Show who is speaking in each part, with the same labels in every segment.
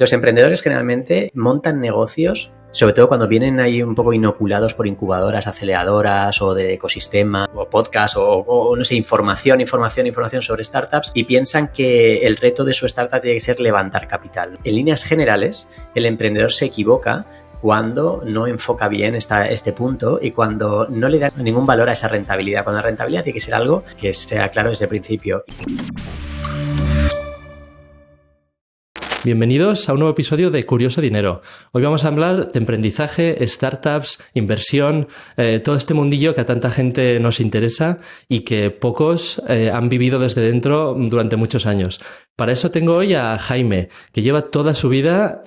Speaker 1: Los emprendedores generalmente montan negocios, sobre todo cuando vienen ahí un poco inoculados por incubadoras, aceleradoras o de ecosistema o podcast o no sé, información sobre startups, y piensan que el reto de su startup tiene que ser levantar capital. En líneas generales, el emprendedor se equivoca cuando no enfoca bien este punto y cuando no le da ningún valor a esa rentabilidad. Cuando la rentabilidad tiene que ser algo que sea claro desde el principio.
Speaker 2: Bienvenidos a un nuevo episodio de Curioso Dinero. Hoy vamos a hablar de emprendizaje, startups, inversión, todo este mundillo que a tanta gente nos interesa y que pocos han vivido desde dentro durante muchos años. Para eso tengo hoy a Jaime, que lleva toda su vida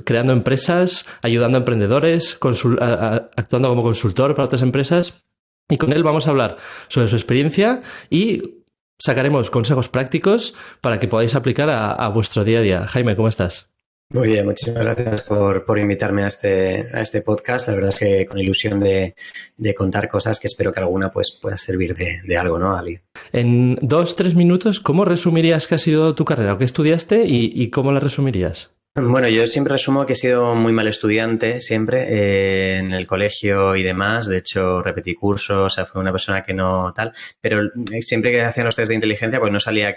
Speaker 2: creando empresas, ayudando a emprendedores, actuando como consultor para otras empresas. Y con él vamos a hablar sobre su experiencia y sacaremos consejos prácticos para que podáis aplicar a vuestro día a día. Jaime, ¿cómo estás?
Speaker 1: Muy bien, muchísimas gracias por invitarme a este podcast. La verdad es que con ilusión de contar cosas que espero que alguna pues pueda servir de algo, ¿no? A alguien.
Speaker 2: En 2-3 minutos, ¿cómo resumirías qué ha sido tu carrera? ¿O qué estudiaste y cómo la resumirías?
Speaker 1: Bueno, yo siempre resumo que he sido muy mal estudiante, siempre, en el colegio y demás. De hecho, repetí cursos, o sea, fui una persona que no tal, pero siempre que hacían los test de inteligencia, pues no salía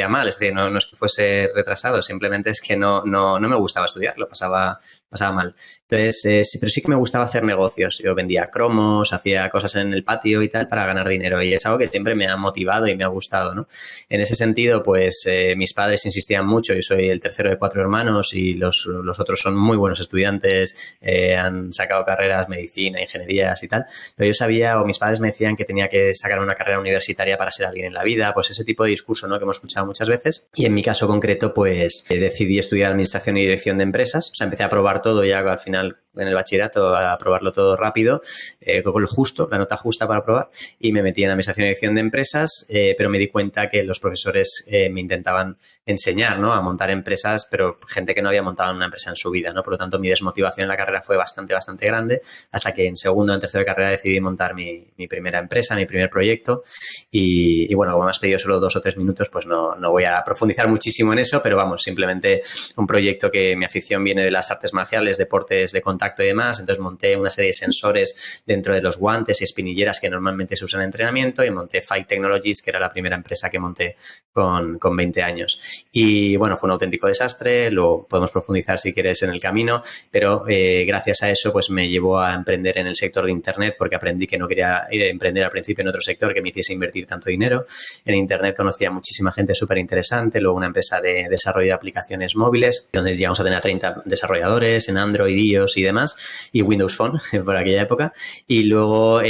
Speaker 1: mal. Es decir, no es que fuese retrasado, simplemente es que no me gustaba estudiar, lo pasaba mal. Entonces, sí, pero sí que me gustaba hacer negocios. Yo vendía cromos, hacía cosas en el patio y tal para ganar dinero, y es algo que siempre me ha motivado y me ha gustado, ¿no? En ese sentido, pues mis padres insistían mucho. Yo soy el tercero de 4 hermanos y los otros son muy buenos estudiantes, han sacado carreras, medicina, ingenierías y tal, pero yo sabía, o mis padres me decían que tenía que sacar una carrera universitaria para ser alguien en la vida, pues ese tipo de discurso, ¿no?, que hemos escuchado muchas veces. Y en mi caso concreto, pues decidí estudiar administración y dirección de empresas. O sea, empecé a probar todo ya al final en el bachillerato, a probarlo todo rápido, con la nota justa para probar, y me metí en administración y dirección de empresas, pero me di cuenta que los profesores me intentaban enseñar, ¿no?, a montar empresas, pero gente que no había montado una empresa en su vida, ¿no? Por lo tanto, mi desmotivación en la carrera fue bastante grande, hasta que en segundo o en tercero de carrera decidí montar mi primera empresa, mi primer proyecto, y bueno, como me has pedido solo 2 o 3 minutos, pues no voy a profundizar muchísimo en eso, pero vamos, simplemente un proyecto que mi afición viene de las artes marciales, deportes de contacto y demás. Entonces monté una serie de sensores dentro de los guantes y espinilleras que normalmente se usan en entrenamiento, y monté Fight Technologies, que era la primera empresa que monté con 20 años. Y bueno, fue un auténtico desastre, lo podemos profundizar si quieres en el camino, pero gracias a eso pues me llevó a emprender en el sector de Internet, porque aprendí que no quería ir a emprender al principio en otro sector que me hiciese invertir tanto dinero. En Internet conocía a muchísima gente súper interesante, luego una empresa de desarrollo de aplicaciones móviles, donde llegamos a tener 30 desarrolladores en Android, iOS y demás, y Windows Phone por aquella época. Y luego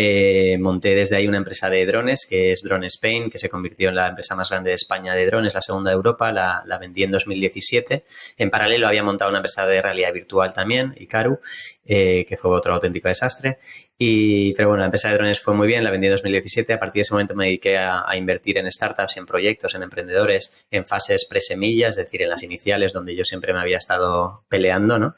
Speaker 1: monté desde ahí una empresa de drones, que es Drone Spain, que se convirtió en la empresa más grande de España de drones, la segunda de Europa. La vendí en 2017. En paralelo había montado una empresa de realidad virtual también, Icaru, que fue otro auténtico desastre. Pero bueno, la empresa de drones fue muy bien, la vendí en 2017. A partir de ese momento me dediqué a invertir en startups, en proyectos, en emprendedores, en fases presemillas, es decir, en las iniciales, donde yo siempre me había estado peleando, ¿no?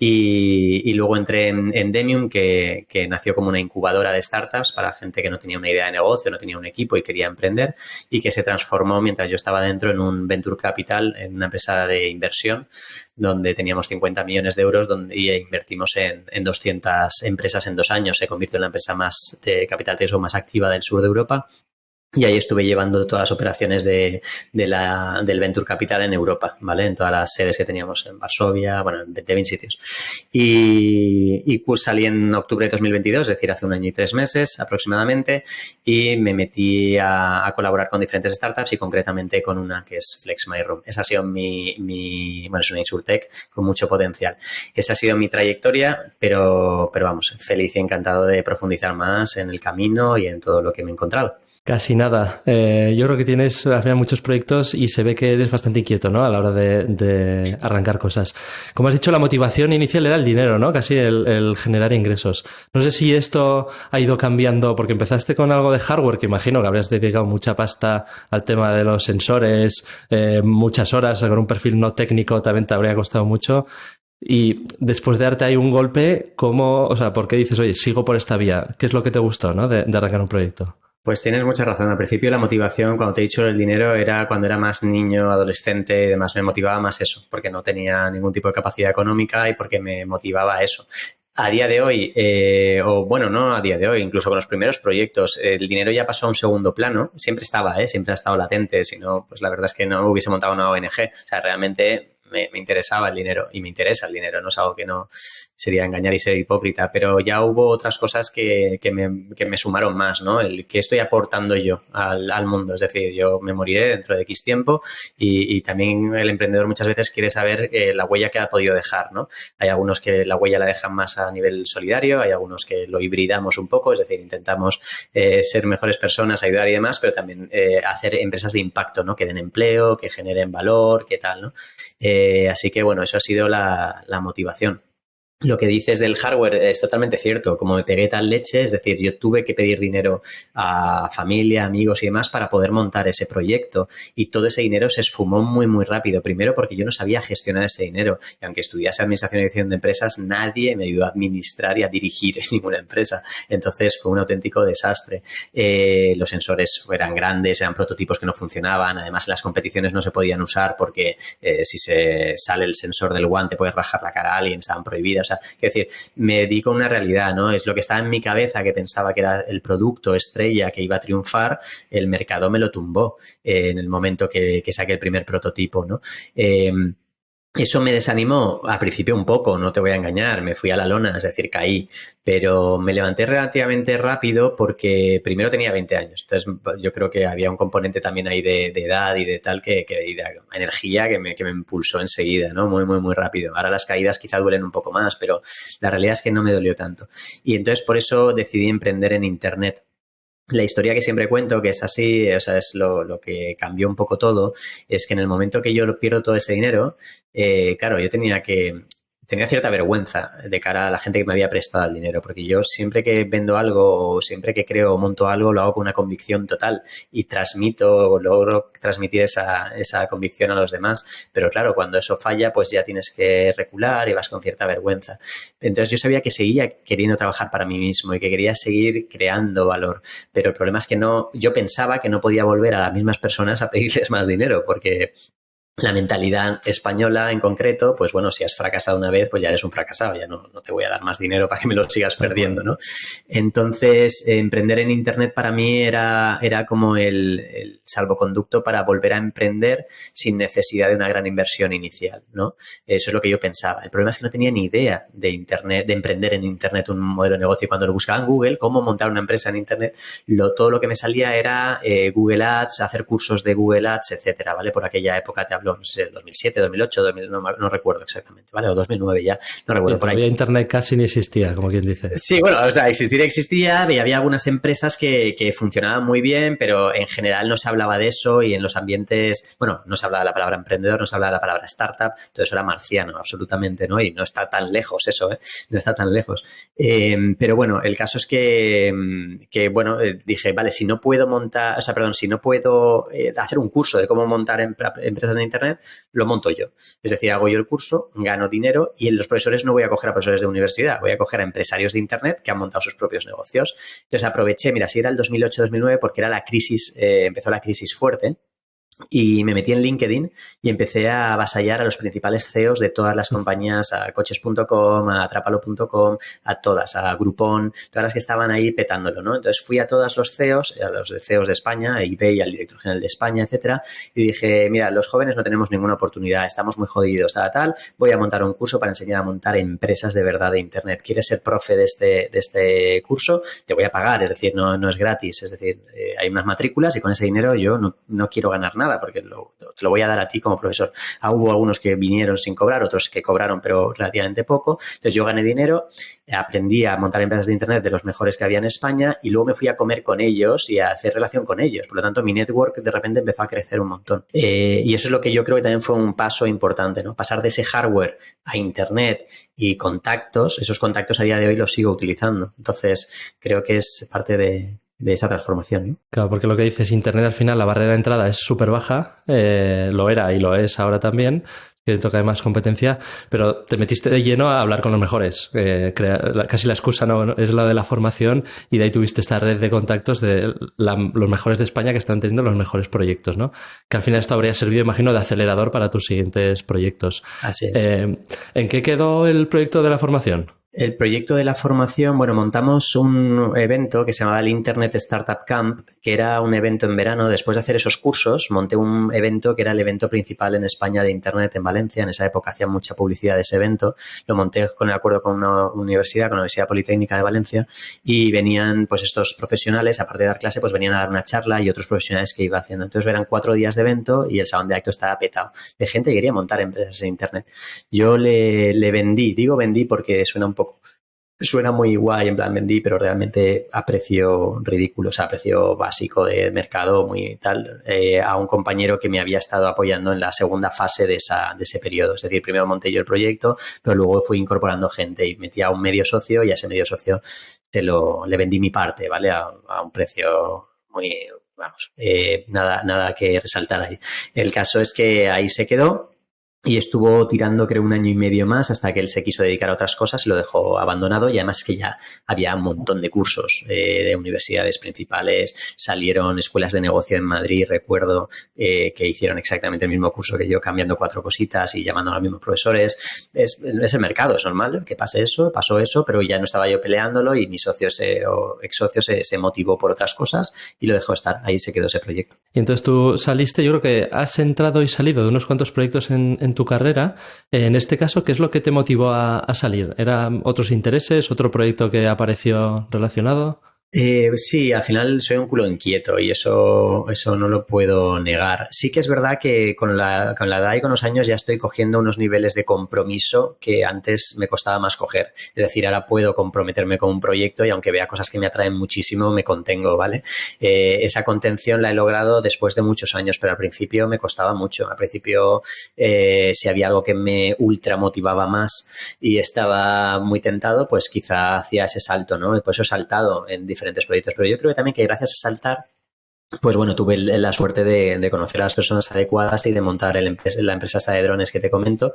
Speaker 1: Y luego entré en Demium, que nació como una incubadora de startups para gente que no tenía una idea de negocio, no tenía un equipo y quería emprender, y que se transformó mientras yo estaba dentro en un venture capital, en una empresa de inversión, donde teníamos 50 millones de euros y invertimos en 200 empresas en 2 años. Se convirtió en la empresa más de capital riesgo más activa del sur de Europa. Y ahí estuve llevando todas las operaciones del Venture Capital en Europa, ¿vale? En todas las sedes que teníamos en Varsovia, bueno, en 20 sitios. Y pues salí en octubre de 2022, es decir, hace 1 año y 3 meses aproximadamente, y me metí a colaborar con diferentes startups, y concretamente con una que es Flex My Room. Esa ha sido bueno, es una insurtech con mucho potencial. Esa ha sido mi trayectoria, pero vamos, feliz y encantado de profundizar más en el camino y en todo lo que me he encontrado.
Speaker 2: Casi nada. Yo creo que tienes al final muchos proyectos y se ve que eres bastante inquieto, ¿no?, a la hora de arrancar cosas. Como has dicho, la motivación inicial era el dinero, ¿no?, casi el generar ingresos. No sé si esto ha ido cambiando, porque empezaste con algo de hardware, que imagino que habrías dedicado mucha pasta al tema de los sensores, muchas horas, con un perfil no técnico también te habría costado mucho. Y después de darte ahí un golpe, ¿por qué dices, oye, sigo por esta vía? ¿Qué es lo que te gustó, ¿no?, de arrancar un proyecto?
Speaker 1: Pues tienes mucha razón. Al principio la motivación, cuando te he dicho el dinero, era cuando era más niño, adolescente y demás. Me motivaba más eso, porque no tenía ningún tipo de capacidad económica y porque me motivaba eso. A día de hoy, o bueno, no a día de hoy, incluso con los primeros proyectos, el dinero ya pasó a un segundo plano. Siempre estaba, siempre ha estado latente. Si no, pues la verdad es que no hubiese montado una ONG. O sea, realmente me interesaba el dinero y me interesa el dinero. No es algo que no sería engañar y ser hipócrita, pero ya hubo otras cosas que me sumaron más, ¿no? El que estoy aportando yo al mundo. Es decir, yo me moriré dentro de X tiempo y también el emprendedor muchas veces quiere saber la huella que ha podido dejar, ¿no? Hay algunos que la huella la dejan más a nivel solidario, hay algunos que lo hibridamos un poco, es decir, intentamos ser mejores personas, ayudar y demás, pero también hacer empresas de impacto, ¿no? Que den empleo, que generen valor, que tal, ¿no? Así que, bueno, eso ha sido la motivación. Lo que dices del hardware es totalmente cierto. Como me pegué tal leche, es decir, yo tuve que pedir dinero a familia, amigos y demás para poder montar ese proyecto. Y todo ese dinero se esfumó muy, muy rápido. Primero porque yo no sabía gestionar ese dinero. Y aunque estudiase administración y dirección de empresas, nadie me ayudó a administrar y a dirigir en ninguna empresa. Entonces fue un auténtico desastre. Los sensores eran grandes, eran prototipos que no funcionaban. Además, las competiciones no se podían usar porque si se sale el sensor del guante puedes rajar la cara a alguien, estaban prohibidas. Quiero decir, me dedico a una realidad, ¿no? Es lo que estaba en mi cabeza, que pensaba que era el producto estrella que iba a triunfar, el mercado me lo tumbó en el momento que saqué el primer prototipo, ¿no? Eso me desanimó al principio un poco, no te voy a engañar, me fui a la lona, es decir, caí, pero me levanté relativamente rápido porque primero tenía 20 años, entonces yo creo que había un componente también ahí de edad y de tal y de energía que me impulsó enseguida, ¿no? Muy, muy, muy rápido. Ahora las caídas quizá duelen un poco más, pero la realidad es que no me dolió tanto. Y entonces por eso decidí emprender en Internet. La historia que siempre cuento, que es así, o sea, es lo que cambió un poco todo, es que en el momento que yo pierdo todo ese dinero, claro, yo tenía cierta vergüenza de cara a la gente que me había prestado el dinero, porque yo siempre que vendo algo o siempre que creo o monto algo, lo hago con una convicción total y logro transmitir esa convicción a los demás. Pero claro, cuando eso falla, pues ya tienes que recular y vas con cierta vergüenza. Entonces yo sabía que seguía queriendo trabajar para mí mismo y que quería seguir creando valor. Pero el problema es que yo pensaba que no podía volver a las mismas personas a pedirles más dinero, porque la mentalidad española en concreto, pues bueno, si has fracasado una vez, pues ya eres un fracasado, ya no te voy a dar más dinero para que me lo sigas perdiendo, ¿no? Entonces, emprender en Internet para mí era como el salvoconducto para volver a emprender sin necesidad de una gran inversión inicial, ¿no? Eso es lo que yo pensaba. El problema es que no tenía ni idea de Internet, de emprender en Internet un modelo de negocio. Y cuando lo buscaba en Google, cómo montar una empresa en Internet, todo lo que me salía era Google Ads, hacer cursos de Google Ads, etcétera, ¿vale? Por aquella época te hablo, no sé, 2007, 2008, 2000, no recuerdo exactamente, ¿vale? O 2009 ya, no recuerdo, por
Speaker 2: Todavía
Speaker 1: ahí.
Speaker 2: Internet casi ni existía, como quien dice.
Speaker 1: Sí, bueno, o sea, existía y había algunas empresas que funcionaban muy bien, pero en general no se hablaba de eso y en los ambientes, bueno, no se hablaba de la palabra emprendedor, no se hablaba de la palabra startup, todo eso era marciano, absolutamente, ¿no? Y no está tan lejos eso, ¿eh? No está tan lejos. Pero bueno, el caso es bueno, dije, vale, si no puedo montar, o sea, perdón, si no puedo hacer un curso de cómo montar empresas en Internet, lo monto yo. Es decir, hago yo el curso, gano dinero y en los profesores no voy a coger a profesores de universidad, voy a coger a empresarios de Internet que han montado sus propios negocios. Entonces aproveché, mira, si era el 2008-2009 porque era la crisis, empezó la crisis fuerte. Y me metí en LinkedIn y empecé a avasallar a los principales CEOs de todas las compañías, a coches.com, a atrapalo.com, a todas, a Groupon, todas las que estaban ahí petándolo, ¿no? Entonces fui a todos los CEOs, a los CEOs de España, a eBay, al director general de España, etcétera, y dije, mira, los jóvenes no tenemos ninguna oportunidad, estamos muy jodidos, tal, voy a montar un curso para enseñar a montar empresas de verdad de Internet. ¿Quieres ser profe de este curso? Te voy a pagar, es decir, no es gratis, es decir, hay unas matrículas y con ese dinero yo no quiero ganar nada porque te lo voy a dar a ti como profesor. Hubo algunos que vinieron sin cobrar, otros que cobraron pero relativamente poco. Entonces yo gané dinero, aprendí a montar empresas de Internet de los mejores que había en España y luego me fui a comer con ellos y a hacer relación con ellos. Por lo tanto, mi network de repente empezó a crecer un montón. Y eso es lo que yo creo que también fue un paso importante, ¿no? Pasar de ese hardware a Internet y contactos, esos contactos a día de hoy los sigo utilizando. Entonces, creo que es parte de esa transformación, ¿no?
Speaker 2: Claro, porque lo que dices, Internet al final, la barrera de entrada es súper baja, lo era y lo es ahora también, que toca de más competencia, pero te metiste de lleno a hablar con los mejores. Casi la excusa no es la de la formación y de ahí tuviste esta red de contactos de los mejores de España que están teniendo los mejores proyectos, ¿no? Que al final esto habría servido, imagino, de acelerador para tus siguientes proyectos.
Speaker 1: Así es.
Speaker 2: ¿En qué quedó el proyecto de la formación?
Speaker 1: El proyecto de la formación, bueno, montamos un evento que se llamaba el Internet Startup Camp, que era un evento en verano. Después de hacer esos cursos, monté un evento que era el evento principal en España de Internet en Valencia. En esa época hacía mucha publicidad de ese evento. Lo monté con el acuerdo con una universidad, con la Universidad Politécnica de Valencia, y venían pues estos profesionales, aparte de dar clase, pues venían a dar una charla y otros profesionales que iba haciendo. Entonces eran 4 días de evento y el salón de acto estaba petado de gente que quería montar empresas en Internet. Yo le vendí, digo vendí porque suena muy guay, en plan vendí, pero realmente a precio ridículo, o sea, a precio básico de mercado, muy tal, a un compañero que me había estado apoyando en la segunda fase de ese periodo. Es decir, primero monté yo el proyecto, pero luego fui incorporando gente y metí a un medio socio y a ese medio socio le vendí mi parte, ¿vale? A un precio muy, vamos, nada que resaltar ahí. El caso es que ahí se quedó. Y estuvo tirando, creo, 1 año y medio más hasta que él se quiso dedicar a otras cosas y lo dejó abandonado. Y además que ya había un montón de cursos de universidades principales. Salieron escuelas de negocio en Madrid, recuerdo, que hicieron exactamente el mismo curso que yo, cambiando 4 cositas y llamando a los mismos profesores. Es el mercado, es normal que pase eso, pasó eso, pero ya no estaba yo peleándolo y mi socio o ex socio se motivó por otras cosas y lo dejó estar. Ahí se quedó ese proyecto.
Speaker 2: Y entonces tú saliste, yo creo que has entrado y salido de unos cuantos proyectos en tu carrera. En este caso, ¿qué es lo que te motivó a salir? ¿Eran otros intereses, otro proyecto que apareció relacionado?
Speaker 1: Sí, al final soy un culo inquieto y eso no lo puedo negar. Sí que es verdad que con la edad y con los años ya estoy cogiendo unos niveles de compromiso que antes me costaba más coger. Es decir, ahora puedo comprometerme con un proyecto y aunque vea cosas que me atraen muchísimo, me contengo, ¿vale? Esa contención la he logrado después de muchos años, pero al principio me costaba mucho. Al principio, si había algo que me ultra motivaba más y estaba muy tentado, pues quizá hacía ese salto, ¿no? Por eso he saltado en diferentes proyectos, pero yo creo que también que gracias a saltar, pues bueno, tuve la suerte de conocer a las personas adecuadas y de montar la empresa esta de drones que te comento.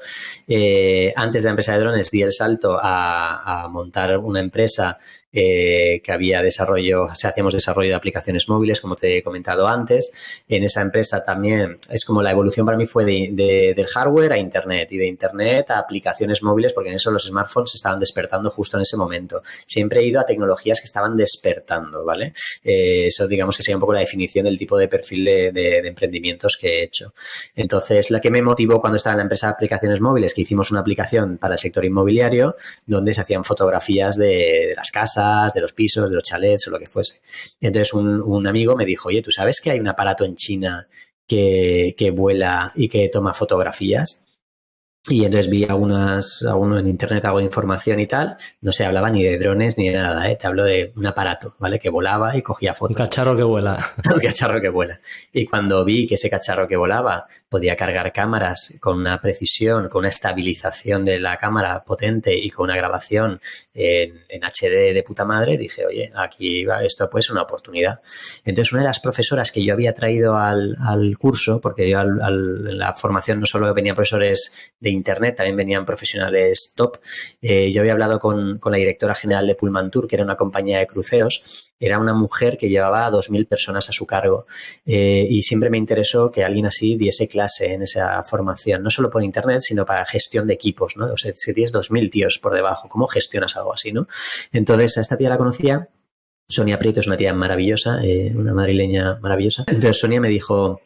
Speaker 1: Antes de la empresa de drones di el salto a montar una empresa que hacíamos desarrollo de aplicaciones móviles, como te he comentado antes. En esa empresa también es como la evolución para mí fue del hardware a Internet y de Internet a aplicaciones móviles, porque en eso los smartphones se estaban despertando justo en ese momento. Siempre he ido a tecnologías que estaban despertando, ¿vale? Eso digamos que sería un poco la definición del tipo de perfil de emprendimientos que he hecho. Entonces, la que me motivó cuando estaba en la empresa de aplicaciones móviles, que hicimos una aplicación para el sector inmobiliario, donde se hacían fotografías de las casas, de los pisos, de los chalets o lo que fuese. Entonces un amigo me dijo, oye, ¿tú sabes que hay un aparato en China que vuela y que toma fotografías? Y entonces vi algunos en internet, algo de información y tal. No se hablaba ni de drones ni de nada, ¿eh? Te hablo de un aparato, ¿vale? Que volaba y cogía fotos.
Speaker 2: Un cacharro que vuela.
Speaker 1: Un cacharro que vuela. Y cuando vi que ese cacharro que volaba podía cargar cámaras con una precisión, con una estabilización de la cámara potente y con una grabación en HD de puta madre, dije, oye, aquí va, esto puede ser una oportunidad. Entonces, una de las profesoras que yo había traído al curso, porque yo en la formación no solo venían profesores de Internet, también venían profesionales top. Yo había hablado con la directora general de Pullmantur, que era una compañía de cruceros. Era una mujer que llevaba a 2.000 personas a su cargo y siempre me interesó que alguien así diese clase en esa formación, no solo por Internet, sino para gestión de equipos, ¿no? O sea, si tienes 2.000 tíos por debajo, ¿cómo gestionas algo así, no? Entonces, a esta tía la conocía. Sonia Prieto es una tía maravillosa, una madrileña maravillosa. Entonces, Sonia me dijo,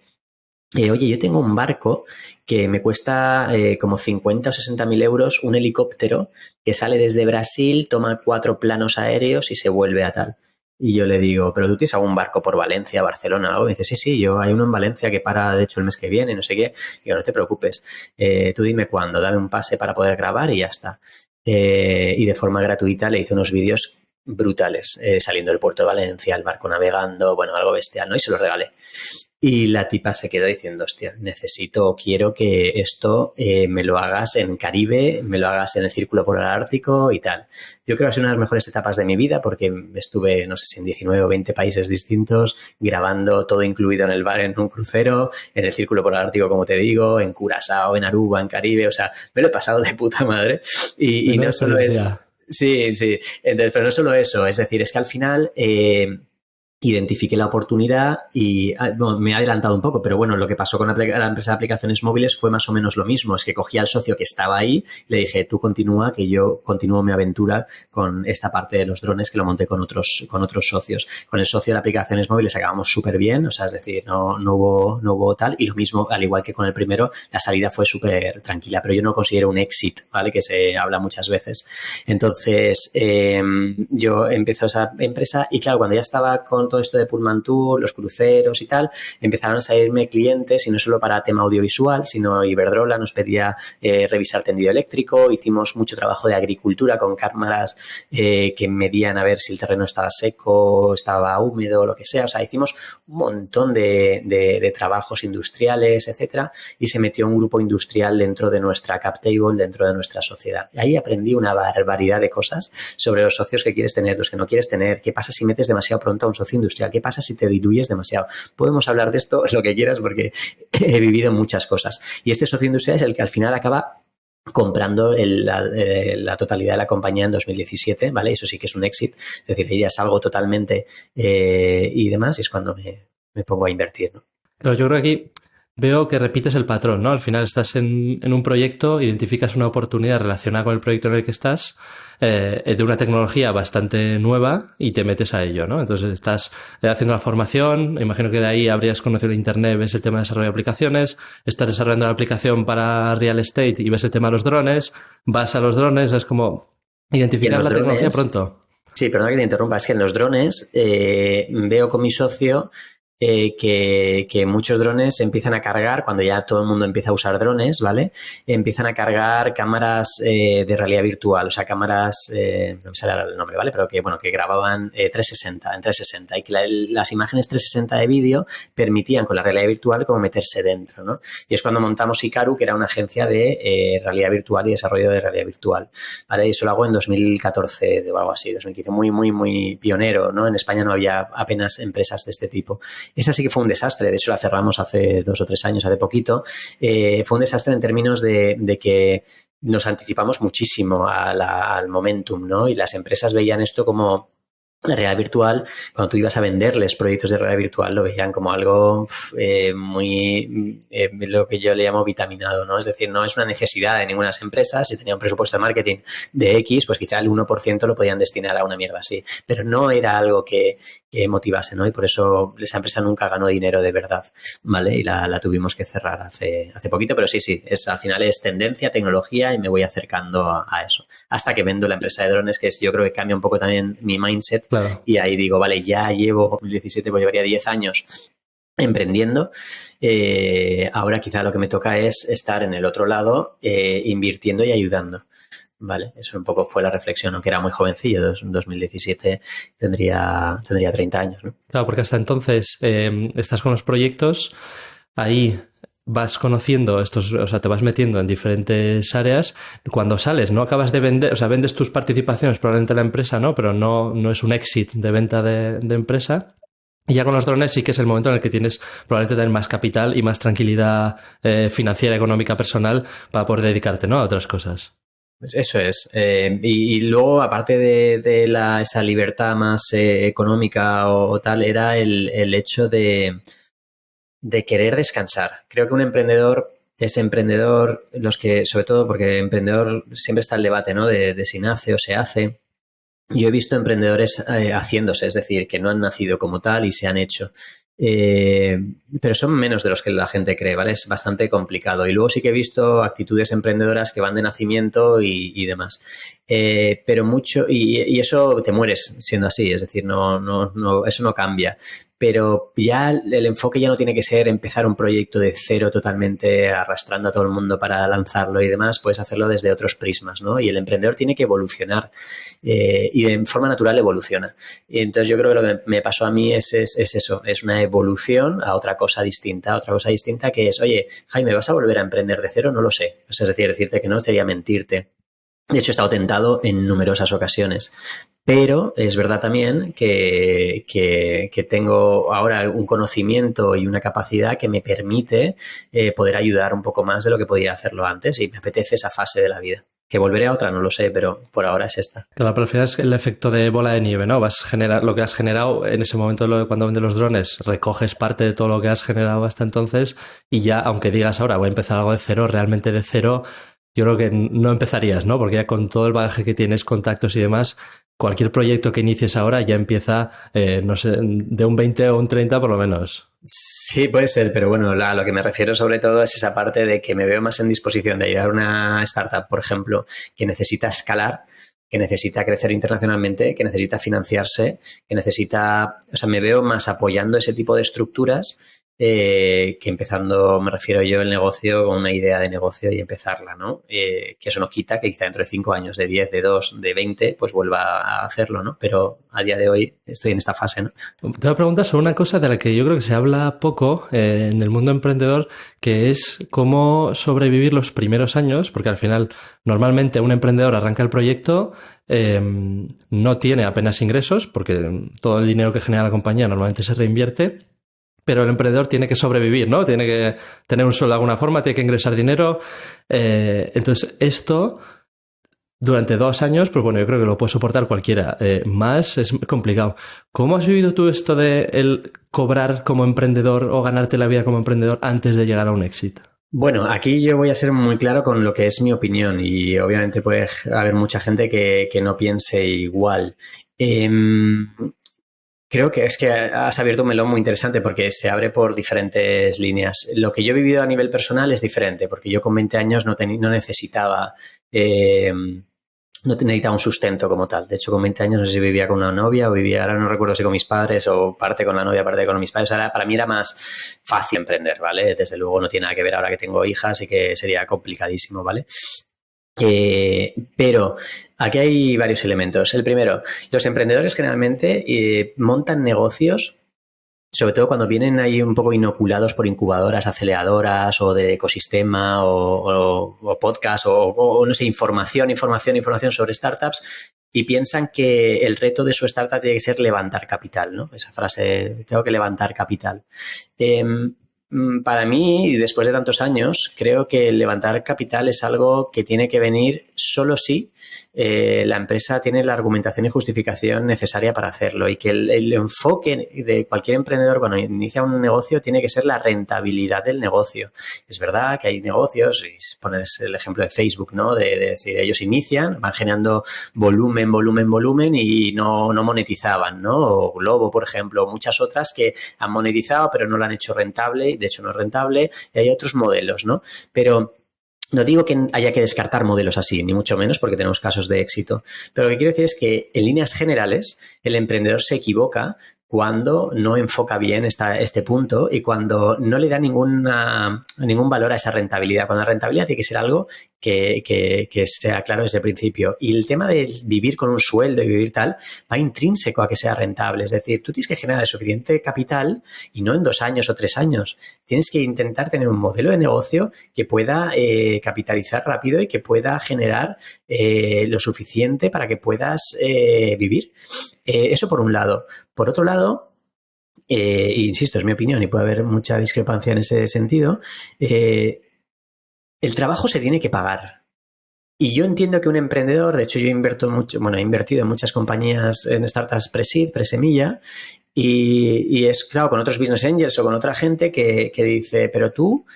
Speaker 1: oye, yo tengo un barco que me cuesta como 50 o 60.000 euros, un helicóptero que sale desde Brasil, toma 4 planos aéreos y se vuelve a tal. Y yo le digo, ¿pero tú tienes algún barco por Valencia, Barcelona o algo? Y me dice, sí, hay uno en Valencia que para, de hecho, el mes que viene, no sé qué. Y yo, no te preocupes, tú dime cuándo, dame un pase para poder grabar y ya está. Y de forma gratuita le hice unos vídeos brutales, saliendo del puerto de Valencia, el barco navegando, bueno, algo bestial, ¿no? Y se los regalé. Y la tipa se quedó diciendo, hostia, quiero que esto me lo hagas en Caribe, me lo hagas en el Círculo Polar Ártico y tal. Yo creo que ha sido una de las mejores etapas de mi vida porque estuve, no sé si en 19 o 20 países distintos, grabando todo incluido en el bar, en un crucero, en el Círculo Polar Ártico, como te digo, en Curazao, en Aruba, en Caribe, o sea, me lo he pasado de puta madre. Y no solo eso. Sí, sí. Entonces, pero no solo eso, es decir, es que al final identifiqué la oportunidad y bueno, me he adelantado un poco, pero bueno, lo que pasó con la empresa de aplicaciones móviles fue más o menos lo mismo. Es que cogí al socio que estaba ahí, le dije, tú continúa, que yo continúo mi aventura con esta parte de los drones que lo monté con otros socios. Con el socio de aplicaciones móviles acabamos súper bien, o sea, es decir, no hubo tal, y lo mismo, al igual que con el primero, la salida fue súper tranquila, pero yo no considero un exit, ¿vale? Que se habla muchas veces. Entonces, yo empecé esa empresa y claro, cuando ya estaba con todo esto de Pullman Tour, los cruceros y tal, empezaron a salirme clientes y no solo para tema audiovisual, sino Iberdrola nos pedía revisar tendido eléctrico, hicimos mucho trabajo de agricultura con cámaras que medían a ver si el terreno estaba seco, estaba húmedo, lo que sea, o sea, hicimos un montón de trabajos industriales, etcétera, y se metió un grupo industrial dentro de nuestra cap table, dentro de nuestra sociedad. Y ahí aprendí una barbaridad de cosas sobre los socios que quieres tener, los que no quieres tener, qué pasa si metes demasiado pronto a un socio industrial, qué pasa si te diluyes demasiado. Podemos hablar de esto lo que quieras porque he vivido muchas cosas. Y este socio industrial es el que al final acaba comprando la totalidad de la compañía en 2017, ¿vale? Eso sí que es un éxito, es decir, ahí ya salgo totalmente y demás, y es cuando me pongo a invertir, ¿no?
Speaker 2: Pero yo creo que aquí veo que repites el patrón, ¿no? Al final estás en un proyecto, identificas una oportunidad relacionada con el proyecto en el que estás, de una tecnología bastante nueva y te metes a ello, ¿no? Entonces estás haciendo la formación, imagino que de ahí habrías conocido el Internet, ves el tema de desarrollo de aplicaciones, estás desarrollando la aplicación para real estate y ves el tema de los drones, vas a los drones, es como identificar la tecnología pronto.
Speaker 1: Sí, perdona que te interrumpa, es que en los drones veo con mi socio que muchos drones se empiezan a cargar, cuando ya todo el mundo empieza a usar drones, ¿vale? Empiezan a cargar cámaras de realidad virtual, o sea, cámaras, no me sale ahora el nombre, ¿vale? Pero que, bueno, que grababan en 360, y que las imágenes 360 de vídeo permitían con la realidad virtual como meterse dentro, ¿no? Y es cuando montamos Icaru, que era una agencia de realidad virtual y desarrollo de realidad virtual, ¿vale? Y eso lo hago en 2014 o algo así, 2015, muy, muy, muy pionero, ¿no? En España no había apenas empresas de este tipo. Esa sí que fue un desastre, de hecho la cerramos hace 2 o 3 años, hace poquito. Fue un desastre en términos de que nos anticipamos muchísimo al momentum, ¿no? Y las empresas veían esto como la realidad virtual, cuando tú ibas a venderles proyectos de realidad virtual, lo veían como algo muy, lo que yo le llamo vitaminado, ¿no? Es decir, no es una necesidad de ninguna empresa. Si tenía un presupuesto de marketing de X, pues quizá el 1% lo podían destinar a una mierda así. Pero no era algo que motivase, ¿no? Y por eso esa empresa nunca ganó dinero de verdad, ¿vale? Y la tuvimos que cerrar hace poquito, pero sí, al final es tendencia, tecnología y me voy acercando a eso. Hasta que vendo la empresa de drones, que yo creo que cambia un poco también mi mindset. Claro. Y ahí digo, vale, ya llevo 2017, pues llevaría 10 años emprendiendo. Ahora quizá lo que me toca es estar en el otro lado, invirtiendo y ayudando. Vale, eso un poco fue la reflexión, aunque era muy jovencillo, en 2017 tendría 30 años, ¿no?
Speaker 2: Claro, porque hasta entonces estás con los proyectos, ahí vas conociendo estos, o sea, te vas metiendo en diferentes áreas. Cuando sales, no acabas de vender, o sea, vendes tus participaciones probablemente en la empresa, ¿no? Pero no es un exit de venta de empresa. Y ya con los drones sí que es el momento en el que tienes probablemente tener más capital y más tranquilidad financiera, económica, personal para poder dedicarte, ¿no? A otras cosas.
Speaker 1: Pues eso es. Y luego, aparte de esa libertad más económica o tal, era el hecho de querer descansar. Creo que un emprendedor es emprendedor, sobre todo porque emprendedor siempre está el debate, ¿no? De si nace o se hace. Yo he visto emprendedores haciéndose, es decir, que no han nacido como tal y se han hecho. Pero son menos de los que la gente cree, ¿vale? Es bastante complicado. Y luego sí que he visto actitudes emprendedoras que van de nacimiento y demás. Pero mucho, y eso te mueres siendo así, es decir, eso no cambia. pero ya el enfoque ya no tiene que ser empezar un proyecto de cero totalmente arrastrando a todo el mundo para lanzarlo y demás, puedes hacerlo desde otros prismas, ¿no? Y el emprendedor tiene que evolucionar y de forma natural evoluciona. Y entonces yo creo que lo que me pasó a mí es eso, es una evolución a otra cosa distinta que es, oye, Jaime, ¿vas a volver a emprender de cero? No lo sé. O sea, es decir, decirte que no sería mentirte. De hecho, he estado tentado en numerosas ocasiones. Pero es verdad también que tengo ahora un conocimiento y una capacidad que me permite poder ayudar un poco más de lo que podía hacerlo antes y me apetece esa fase de la vida. Que volveré a otra, no lo sé, pero por ahora es esta.
Speaker 2: Claro, pero al final es el efecto de bola de nieve, ¿no? Vas a generar lo que has generado en ese momento cuando vendes los drones, recoges parte de todo lo que has generado hasta entonces y ya, aunque digas ahora voy a empezar algo de cero, realmente de cero, yo creo que no empezarías, ¿no? Porque ya con todo el bagaje que tienes, contactos y demás, cualquier proyecto que inicies ahora ya empieza, no sé, de un 20 o un 30 por lo menos.
Speaker 1: Sí, puede ser, pero bueno, a lo que me refiero sobre todo es esa parte de que me veo más en disposición de ayudar a una startup, por ejemplo, que necesita escalar, que necesita crecer internacionalmente, que necesita financiarse, que necesita, o sea, me veo más apoyando ese tipo de estructuras que empezando, me refiero yo, el negocio con una idea de negocio y empezarla, ¿no? Que eso no quita que quizá dentro de 5 años, de 10, de 2, de 20, pues vuelva a hacerlo, ¿no? Pero a día de hoy estoy en esta fase, ¿no?
Speaker 2: Te voy a preguntar sobre una cosa de la que yo creo que se habla poco en el mundo emprendedor, que es cómo sobrevivir los primeros años, porque al final normalmente un emprendedor arranca el proyecto, no tiene apenas ingresos, porque todo el dinero que genera la compañía normalmente se reinvierte, pero el emprendedor tiene que sobrevivir, ¿no? Tiene que tener un sueldo de alguna forma, tiene que ingresar dinero. Entonces, esto durante 2 años, pues bueno, yo creo que lo puede soportar cualquiera. Más es complicado. ¿Cómo has vivido tú esto de el cobrar como emprendedor o ganarte la vida como emprendedor antes de llegar a un éxito?
Speaker 1: Bueno, aquí yo voy a ser muy claro con lo que es mi opinión y obviamente puede haber mucha gente que no piense igual. Creo que es que has abierto un melón muy interesante porque se abre por diferentes líneas. Lo que yo he vivido a nivel personal es diferente porque yo con 20 años no necesitaba no necesitaba un sustento como tal. De hecho, con 20 años no sé si vivía con una novia o vivía, ahora no recuerdo si con mis padres o parte con la novia, parte con mis padres. Ahora, para mí era más fácil emprender, ¿vale? Desde luego no tiene nada que ver ahora que tengo hijas y que sería complicadísimo, ¿vale? Pero aquí hay varios elementos. El primero, los emprendedores generalmente montan negocios, sobre todo cuando vienen ahí un poco inoculados por incubadoras, aceleradoras o de ecosistema o podcast o no sé, información sobre startups y piensan que el reto de su startup tiene que ser levantar capital, ¿no? Esa frase, tengo que levantar capital. Para mí, después de tantos años, creo que levantar capital es algo que tiene que venir solo si la empresa tiene la argumentación y justificación necesaria para hacerlo y que el enfoque de cualquier emprendedor cuando inicia un negocio tiene que ser la rentabilidad del negocio. Es verdad que hay negocios, y pones el ejemplo de Facebook, ¿no? De decir, ellos inician, van generando volumen y no monetizaban, ¿no? O Globo, por ejemplo, muchas otras que han monetizado pero no lo han hecho rentable, de hecho no es rentable, y hay otros modelos, ¿no? Pero no digo que haya que descartar modelos así, ni mucho menos porque tenemos casos de éxito, pero lo que quiero decir es que en líneas generales el emprendedor se equivoca cuando no enfoca bien este punto y cuando no le da ningún valor a esa rentabilidad. Cuando la rentabilidad tiene que ser algo que sea claro desde el principio. Y el tema de vivir con un sueldo y vivir tal va intrínseco a que sea rentable. Es decir, tú tienes que generar el suficiente capital y no en 2 años o 3 años. Tienes que intentar tener un modelo de negocio que pueda capitalizar rápido y que pueda generar lo suficiente para que puedas vivir. Eso por un lado. Por otro lado, insisto, es mi opinión y puede haber mucha discrepancia en ese sentido, el trabajo se tiene que pagar. Y yo entiendo que un emprendedor, de hecho yo he invertido en muchas compañías, en startups pre-seed, pre-semilla, y es claro, con otros business angels o con otra gente que dice, pero tú,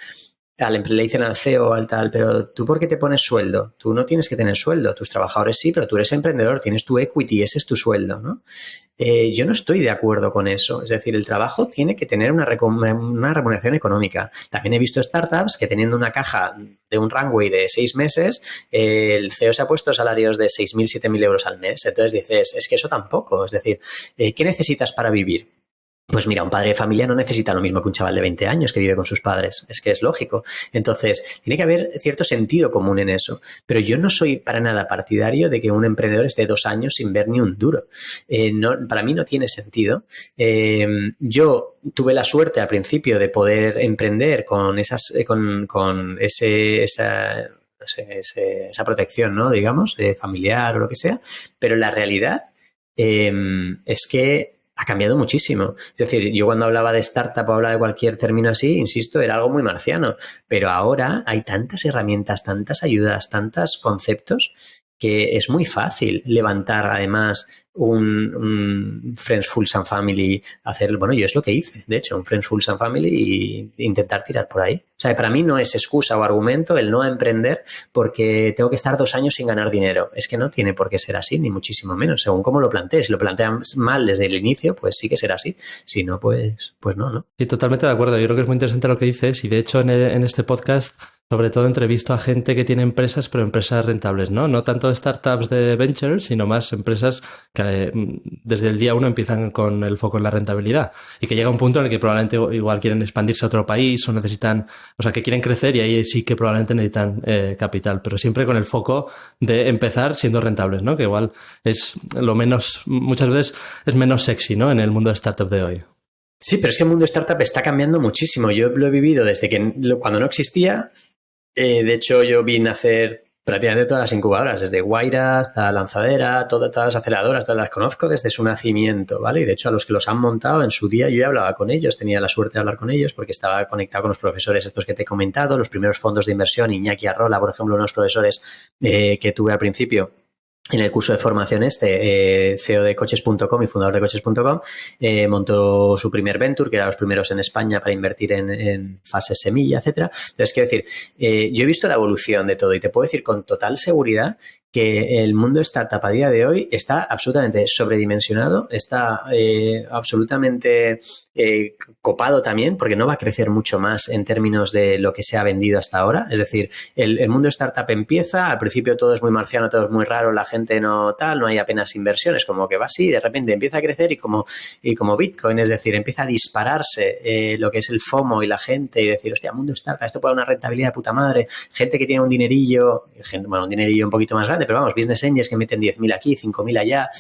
Speaker 1: le dicen al CEO, al tal, pero tú ¿por qué te pones sueldo? Tú no tienes que tener sueldo, tus trabajadores sí, pero tú eres emprendedor, tienes tu equity, ese es tu sueldo, ¿no? Yo no estoy de acuerdo con eso. Es decir, el trabajo tiene que tener una remuneración económica. También he visto startups que teniendo una caja de un runway de 6 meses, el CEO se ha puesto salarios de 6.000, 7.000 euros al mes. Entonces dices, es que eso tampoco. Es decir, ¿qué necesitas para vivir? Pues mira, un padre de familia no necesita lo mismo que un chaval de 20 años que vive con sus padres. Es que es lógico. Entonces, tiene que haber cierto sentido común en eso. Pero yo no soy para nada partidario de que un emprendedor esté 2 años sin ver ni un duro. No, para mí no tiene sentido. Yo tuve la suerte al principio de poder emprender con esa protección, ¿no? Digamos, familiar o lo que sea. Pero la realidad es que ha cambiado muchísimo. Es decir, yo cuando hablaba de startup o hablaba de cualquier término así, insisto, era algo muy marciano. Pero ahora hay tantas herramientas, tantas ayudas, tantos conceptos que es muy fácil levantar además un Friends, Fools and Family, bueno, yo es lo que hice, de hecho, un Friends, Fools and Family e intentar tirar por ahí. O sea, para mí no es excusa o argumento el no emprender porque tengo que estar 2 años sin ganar dinero. Es que no tiene por qué ser así, ni muchísimo menos, según cómo lo plantees. Si lo planteas mal desde el inicio, pues sí que será así. Si no, pues no, ¿no?
Speaker 2: Sí, totalmente de acuerdo. Yo creo que es muy interesante lo que dices y de hecho en este podcast sobre todo entrevisto a gente que tiene empresas, pero empresas rentables, ¿no? No tanto startups de ventures, sino más empresas que desde el día uno empiezan con el foco en la rentabilidad y que llega un punto en el que probablemente igual quieren expandirse a otro país o necesitan, o sea, que quieren crecer y ahí sí que probablemente necesitan capital, pero siempre con el foco de empezar siendo rentables, ¿no? Que igual es lo menos, muchas veces es menos sexy, ¿no? En el mundo de startup de hoy.
Speaker 1: Sí, pero es que el mundo startup está cambiando muchísimo. Yo lo he vivido desde que cuando no existía. De hecho, yo vi nacer prácticamente todas las incubadoras, desde Guaira hasta Lanzadera, todas las aceleradoras, todas las conozco desde su nacimiento, ¿vale? Y de hecho, a los que los han montado en su día, yo ya hablaba con ellos, tenía la suerte de hablar con ellos porque estaba conectado con los profesores estos que te he comentado, los primeros fondos de inversión, Iñaki Arrola, por ejemplo, unos profesores que tuve al principio. En el curso de formación CEO de coches.com y fundador de coches.com, montó su primer venture, que era los primeros en España para invertir en fases semilla, etcétera. Entonces, quiero decir, yo he visto la evolución de todo y te puedo decir con total seguridad que el mundo startup a día de hoy está absolutamente sobredimensionado, está absolutamente copado también, porque no va a crecer mucho más en términos de lo que se ha vendido hasta ahora. Es decir, el mundo startup empieza, al principio todo es muy marciano, todo es muy raro, la gente no hay apenas inversiones, como que va así, de repente empieza a crecer y como Bitcoin, es decir, empieza a dispararse lo que es el FOMO y la gente y decir, hostia, mundo startup, esto puede dar una rentabilidad de puta madre, gente que tiene un dinerillo, un dinerillo un poquito más grande, pero vamos, business angels que meten 10.000 aquí, 5.000 allá,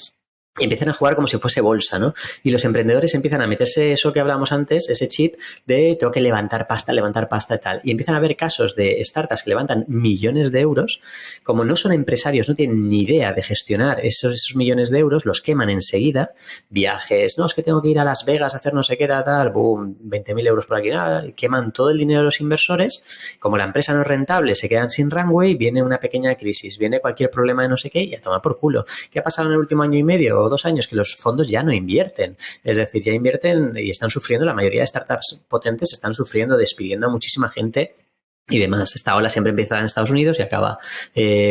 Speaker 1: y empiezan a jugar como si fuese bolsa, ¿no? Y los emprendedores empiezan a meterse eso que hablábamos antes, ese chip de tengo que levantar pasta y tal. Y empiezan a haber casos de startups que levantan millones de euros. Como no son empresarios, no tienen ni idea de gestionar esos millones de euros, los queman enseguida. Viajes, no, es que tengo que ir a Las Vegas a hacer no sé qué, tal, boom, 20.000 euros por aquí, nada. Queman todo el dinero de los inversores. Como la empresa no es rentable, se quedan sin runway, viene una pequeña crisis, viene cualquier problema de no sé qué y a tomar por culo. ¿Qué ha pasado en el último año y medio? 2 años que los fondos ya no invierten. Es decir, ya invierten y están sufriendo, la mayoría de startups potentes están sufriendo, despidiendo a muchísima gente y demás. Esta ola siempre empieza en Estados Unidos y acaba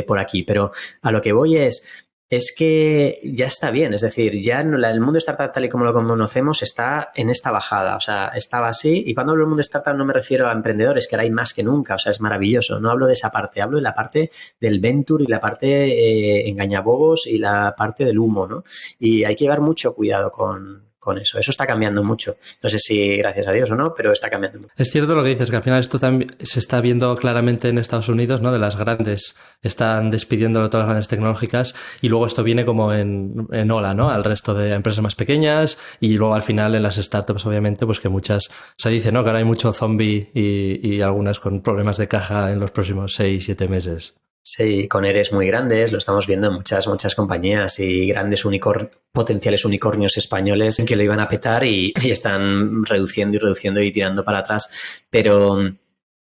Speaker 1: por aquí. Pero a lo que voy es que ya está bien, es decir, ya el mundo startup tal y como lo conocemos está en esta bajada, o sea, estaba así, y cuando hablo del mundo startup no me refiero a emprendedores, que ahora hay más que nunca, o sea, es maravilloso, no hablo de esa parte, hablo de la parte del venture y la parte engañabobos y la parte del humo, ¿no? Y hay que llevar mucho cuidado con eso está cambiando mucho. No sé si gracias a Dios o no, pero está cambiando mucho.
Speaker 2: Es cierto lo que dices, que al final esto también se está viendo claramente en Estados Unidos, ¿no? De las grandes, están despidiendo de todas las grandes tecnológicas y luego esto viene como en ola, ¿no? Al resto de empresas más pequeñas y luego al final en las startups, obviamente, pues que muchas se dice, ¿no? Que ahora hay mucho zombie y algunas con problemas de caja en los próximos 6-7 meses.
Speaker 1: Sí, con EREs muy grandes, lo estamos viendo en muchas compañías y grandes potenciales unicornios españoles que lo iban a petar y están reduciendo y tirando para atrás. Pero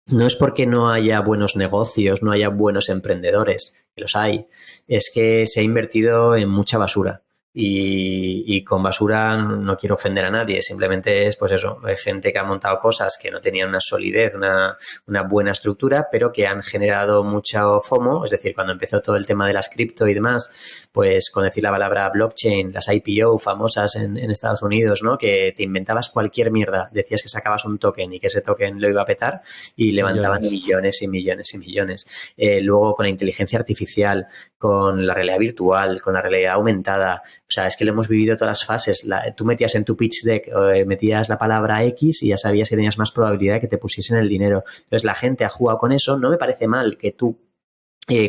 Speaker 1: no es porque no haya buenos negocios, no haya buenos emprendedores, que los hay, es que se ha invertido en mucha basura. Y con basura no quiero ofender a nadie, simplemente es pues eso, hay gente que ha montado cosas que no tenían una solidez, una buena estructura, pero que han generado mucho FOMO, es decir, cuando empezó todo el tema de las cripto y demás, pues con decir la palabra blockchain, las IPO famosas en Estados Unidos, ¿no? Que te inventabas cualquier mierda, decías que sacabas un token y que ese token lo iba a petar y levantaban millones y millones y millones. Luego con la inteligencia artificial, con la realidad virtual, con la realidad aumentada, sea, es que lo hemos vivido todas las fases. Tú metías en tu pitch deck, metías la palabra X y ya sabías que tenías más probabilidad de que te pusiesen el dinero. Entonces la gente ha jugado con eso. No me parece mal que tú,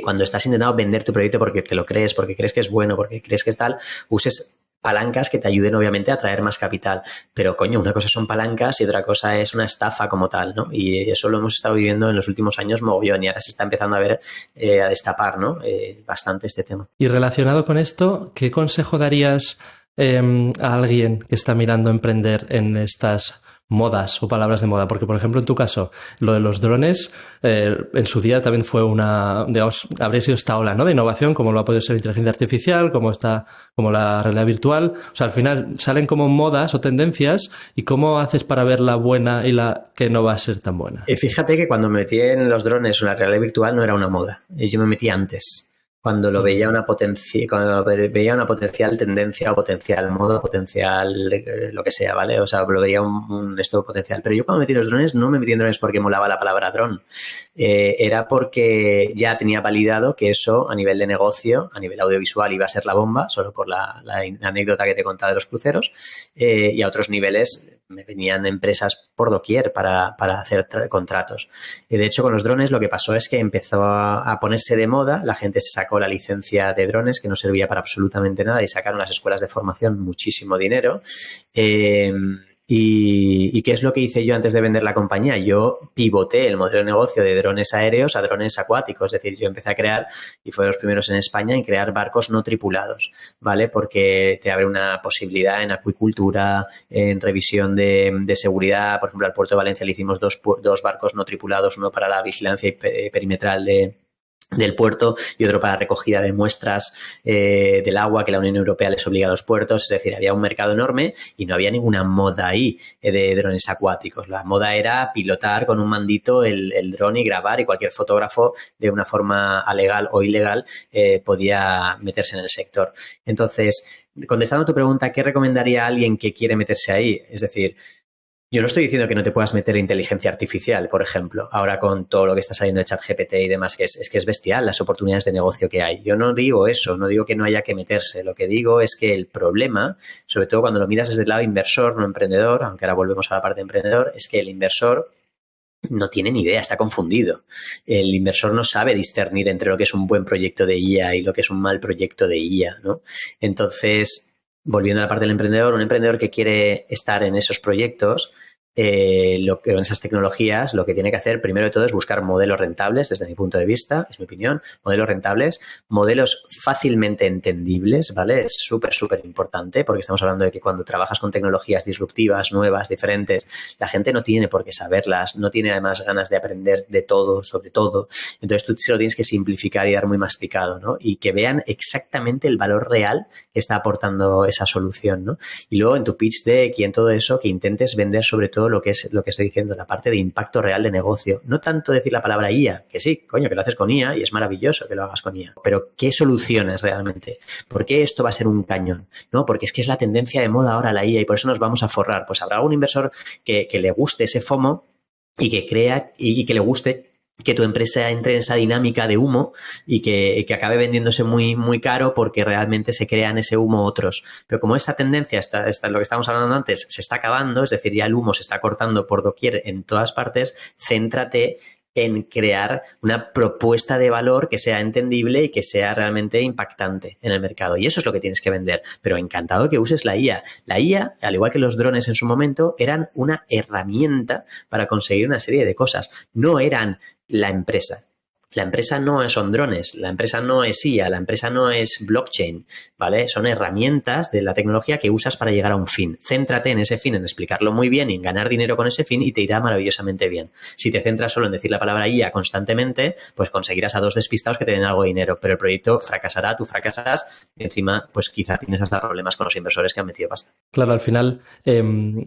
Speaker 1: cuando estás intentando vender tu proyecto porque te lo crees, porque crees que es bueno, porque crees que es tal, uses palancas que te ayuden obviamente a traer más capital, pero coño, una cosa son palancas y otra cosa es una estafa como tal, ¿no? Y eso lo hemos estado viviendo en los últimos años mogollón y ahora se está empezando a ver, a destapar, ¿no? Bastante este tema.
Speaker 2: Y relacionado con esto, ¿qué consejo darías a alguien que está mirando emprender en estas modas o palabras de moda? Porque, por ejemplo, en tu caso, lo de los drones, en su día también fue digamos, habría sido esta ola, ¿no?, de innovación, como lo ha podido ser la inteligencia artificial, como la realidad virtual. O sea, al final salen como modas o tendencias, y ¿cómo haces para ver la buena y la que no va a ser tan buena?
Speaker 1: Fíjate que cuando me metí en los drones o la realidad virtual no era una moda, yo me metí antes. Cuando veía una potencial tendencia o potencial moda, potencial lo que sea, ¿vale? O sea, lo veía un esto potencial. Pero yo cuando metí los drones no me metí en drones porque molaba la palabra dron. Era porque ya tenía validado que eso a nivel de negocio, a nivel audiovisual iba a ser la bomba, solo por la anécdota que te he contado de los cruceros, y a otros niveles me venían empresas por doquier para hacer contratos. De hecho, con los drones lo que pasó es que empezó a ponerse de moda, la gente se sacó la licencia de drones que no servía para absolutamente nada y sacaron las escuelas de formación muchísimo dinero. ¿Y qué es lo que hice yo antes de vender la compañía? Yo pivoté el modelo de negocio de drones aéreos a drones acuáticos. Es decir, yo empecé a crear, y fue de los primeros en España, en crear barcos no tripulados, ¿vale? Porque te abre una posibilidad en acuicultura, en revisión de seguridad. Por ejemplo, al puerto de Valencia le hicimos dos barcos no tripulados, uno para la vigilancia perimetral del puerto y otro para recogida de muestras del agua que la Unión Europea les obliga a los puertos. Es decir, había un mercado enorme y no había ninguna moda ahí de drones acuáticos. La moda era pilotar con un mandito el dron y grabar, y cualquier fotógrafo de una forma legal o ilegal podía meterse en el sector. Entonces, contestando a tu pregunta, ¿qué recomendaría a alguien que quiere meterse ahí? Es decir, yo no estoy diciendo que no te puedas meter inteligencia artificial, por ejemplo, ahora con todo lo que está saliendo de ChatGPT y demás, que es bestial las oportunidades de negocio que hay. Yo no digo eso, no digo que no haya que meterse. Lo que digo es que el problema, sobre todo cuando lo miras desde el lado inversor, no emprendedor, aunque ahora volvemos a la parte de emprendedor, es que el inversor no tiene ni idea, está confundido. El inversor no sabe discernir entre lo que es un buen proyecto de IA y lo que es un mal proyecto de IA, ¿no? Entonces, volviendo a la parte del emprendedor, un emprendedor que quiere estar en esos proyectos, en esas tecnologías, lo que tiene que hacer primero de todo es buscar modelos rentables, desde mi punto de vista, es mi opinión, modelos rentables, modelos fácilmente entendibles, ¿vale? Es súper, súper importante, porque estamos hablando de que cuando trabajas con tecnologías disruptivas, nuevas, diferentes, la gente no tiene por qué saberlas, no tiene además ganas de aprender de todo, sobre todo. Entonces tú se lo tienes que simplificar y dar muy masticado, ¿no? Y que vean exactamente el valor real que está aportando esa solución, ¿no? Y luego en tu pitch deck y en todo eso, que intentes vender sobre todo lo que estoy diciendo, la parte de impacto real de negocio. No tanto decir la palabra IA, que sí, coño, que lo haces con IA y es maravilloso que lo hagas con IA, pero ¿qué soluciones realmente? ¿Por qué esto va a ser un cañón? No, porque es que es la tendencia de moda ahora la IA y por eso nos vamos a forrar. Pues habrá algún inversor que le guste ese FOMO y que crea y que le guste que tu empresa entre en esa dinámica de humo y que acabe vendiéndose muy, muy caro porque realmente se crean ese humo otros. Pero como esa tendencia, lo que estábamos hablando antes, se está acabando, es decir, ya el humo se está cortando por doquier en todas partes, céntrate en crear una propuesta de valor que sea entendible y que sea realmente impactante en el mercado. Y eso es lo que tienes que vender. Pero encantado que uses la IA. La IA, al igual que los drones en su momento, eran una herramienta para conseguir una serie de cosas. No eran la empresa. La empresa no son drones, la empresa no es IA, la empresa no es blockchain, ¿vale? Son herramientas de la tecnología que usas para llegar a un fin. Céntrate en ese fin, en explicarlo muy bien y en ganar dinero con ese fin y te irá maravillosamente bien. Si te centras solo en decir la palabra IA constantemente, pues conseguirás a dos despistados que te den algo de dinero, pero el proyecto fracasará, tú fracasarás y encima pues quizá tienes hasta problemas con los inversores que han metido pasta.
Speaker 2: Claro, al final,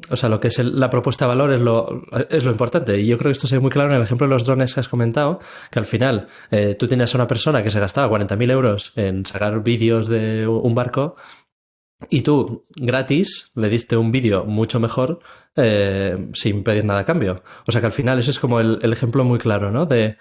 Speaker 2: o sea, lo que es la propuesta de valor es lo importante. Y yo creo que esto se ve muy claro en el ejemplo de los drones que has comentado, que al final tú tienes a una persona que se gastaba 40.000 euros en sacar vídeos de un barco y tú, gratis, le diste un vídeo mucho mejor sin pedir nada a cambio. O sea que al final ese es como el ejemplo muy claro, ¿no? De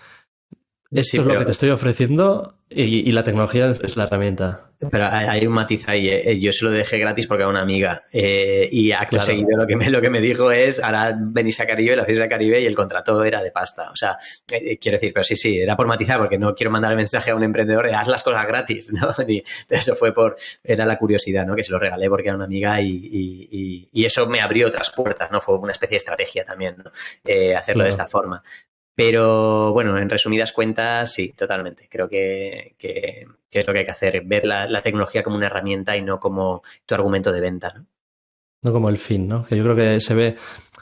Speaker 2: esto sí, es lo que te estoy ofreciendo y la tecnología es la herramienta.
Speaker 1: Pero hay un matiz ahí, ¿eh? Yo se lo dejé gratis porque era una amiga. Y acto
Speaker 2: Claro.
Speaker 1: seguido lo que me dijo es, ahora venís a Caribe, lo hacéis a Caribe y el contrato era de pasta. O sea, quiero decir, pero sí, era por matizar, porque no quiero mandar el mensaje a un emprendedor de haz las cosas gratis, ¿no? Y eso era la curiosidad, ¿no? Que se lo regalé porque era una amiga y eso me abrió otras puertas, ¿no? Fue una especie de estrategia también, ¿no? Hacerlo de
Speaker 2: Claro.
Speaker 1: esta forma. Pero bueno, en resumidas cuentas, sí, totalmente. Creo que es lo que hay que hacer, ver la tecnología como una herramienta y no como tu argumento de venta, ¿no?
Speaker 2: No como el fin, ¿no? Que yo creo que se ve,